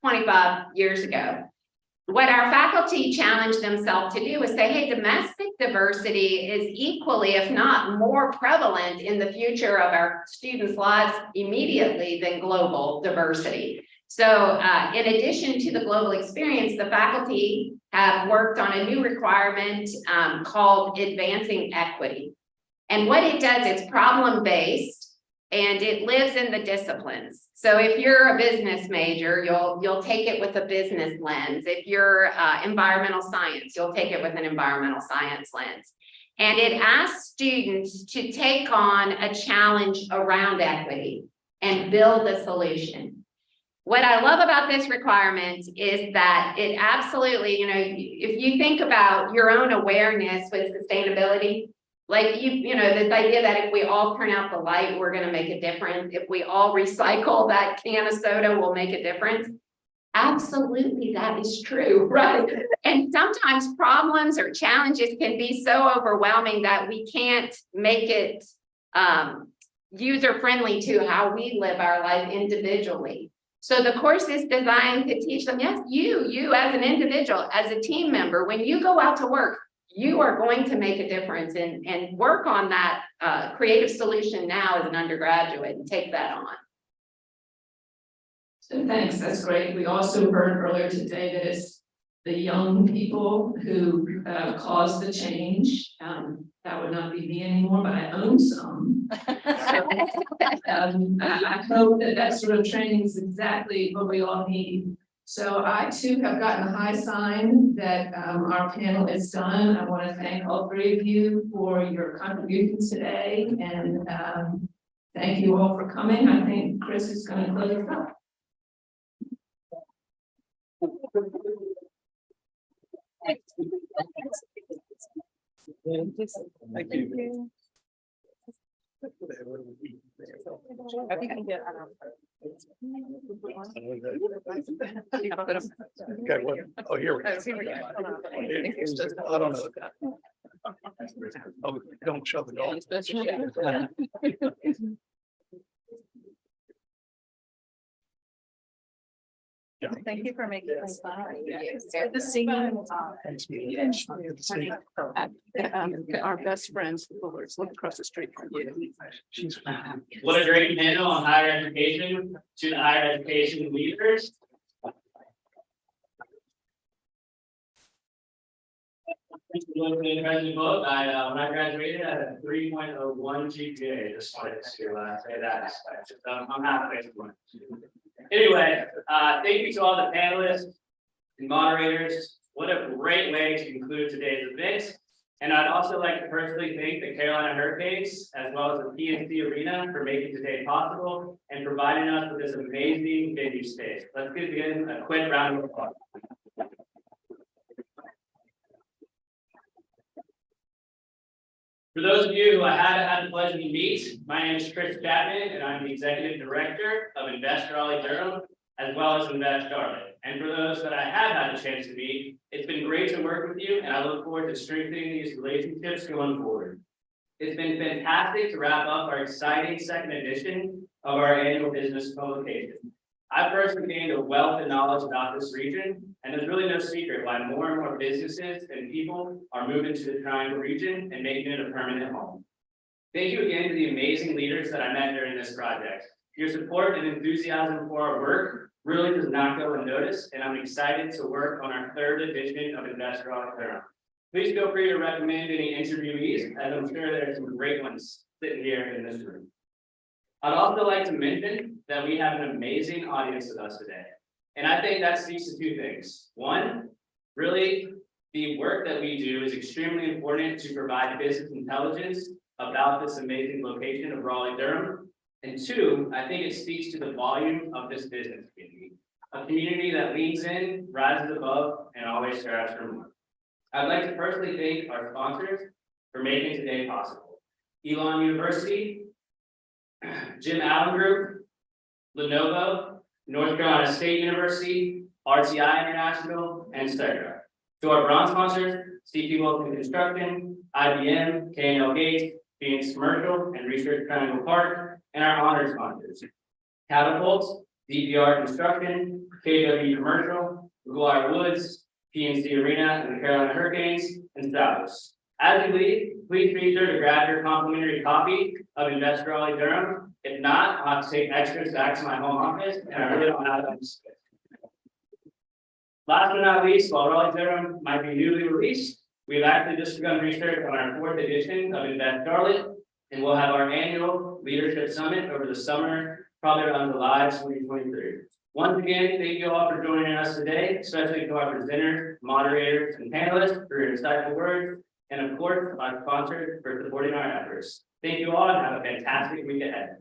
25 years ago. What our faculty challenged themselves to do is say, hey, domestic diversity is equally, if not more prevalent in the future of our students' lives immediately than global diversity. So in addition to the global experience, the faculty have worked on a new requirement called advancing equity. And what it does, it's problem-based and it lives in the disciplines. So if you're a business major, you'll take it with a business lens. If you're environmental science, you'll take it with an environmental science lens. And it asks students to take on a challenge around equity and build a solution. What I love about this requirement is that it absolutely, if you think about your own awareness with sustainability, like this idea that if we all turn out the light, we're going to make a difference. If we all recycle that can of soda, we'll make a difference. Absolutely, that is true, right? And sometimes problems or challenges can be so overwhelming that we can't make it user-friendly to how we live our life individually. So the course is designed to teach them, yes, you as an individual, as a team member, when you go out to work, you are going to make a difference and work on that creative solution now as an undergraduate and take that on. So thanks, that's great. We also heard earlier today that it's the young people who caused the change. That would not be me anymore, but I own some. So, I hope that sort of training is exactly what we all need. So I too have gotten a high sign that our panel is done. I want to thank all three of you for your contributions today, and thank you all for coming. I think Chris is going to close us up. Thank you. Okay, what? Oh, here we go. I don't know. Oh, don't shut the door. Thank you for making us fun. Good to see you. Our best friends, who live across the street from you. What a great panel on higher education to the higher education leaders. When I graduated, I had a 3.01 GPA. Just wanted to say that. I'm happy. Anyway, thank you to all the panelists and moderators. What a great way to conclude today's event. And I'd also like to personally thank the Carolina Hurricanes as well as the PNC Arena for making today possible and providing us with this amazing venue space. Let's give them a quick round of applause. For those of you who I haven't had the pleasure to meet, my name is Chris Chapman, and I'm the Executive Director of Invest Raleigh-Durham, as well as Invest Charlotte. And for those that I have had a chance to meet, it's been great to work with you, and I look forward to strengthening these relationships going forward. It's been fantastic to wrap up our exciting second edition of our annual business publication. I've personally gained a wealth of knowledge about this region, and there's really no secret why more and more businesses and people are moving to the Triangle region and making it a permanent home. Thank you again to the amazing leaders that I met during this project. Your support and enthusiasm for our work really does not go unnoticed, and I'm excited to work on our 3rd edition of Invest Raleigh-Durham. Please feel free to recommend any interviewees, as I'm sure there's some great ones sitting here in this room. I'd also like to mention that we have an amazing audience with us today. And I think that speaks to 2 things. One, really, the work that we do is extremely important to provide business intelligence about this amazing location of Raleigh-Durham. And 2, I think it speaks to the volume of this business community, a community that leans in, rises above, and always strives for more. I'd like to personally thank our sponsors for making today possible. Elon University, Jim Allen Group, Lenovo, North Carolina State University, RTI International, and Stegra. To our bronze sponsors, CP Wilson Construction, IBM, K&L Gates, Phoenix Commercial, and Research Triangle Park, and our honored sponsors, Catapult, DPR Construction, KW Commercial, McGuire Woods, PNC Arena, and the Carolina Hurricanes, and Stouts. As you leave, please be sure to grab your complimentary copy of Invest Raleigh-Durham. If not, I'll have to take extras back to my home office, and I really don't have them. Last but not least, while Raleigh-Durham might be newly released, we've actually just begun research on our 4th edition of Invest Charlotte, and we'll have our annual leadership summit over the summer, probably around July 2023. Once again, thank you all for joining us today, especially to our presenters, moderators, and panelists for your insightful words, and of course, our sponsors for supporting our efforts. Thank you all, and have a fantastic week ahead.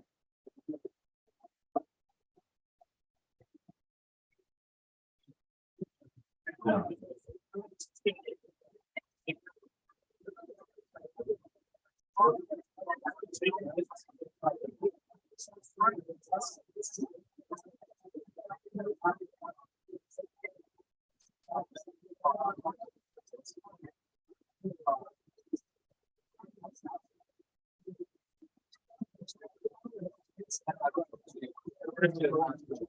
Thank you.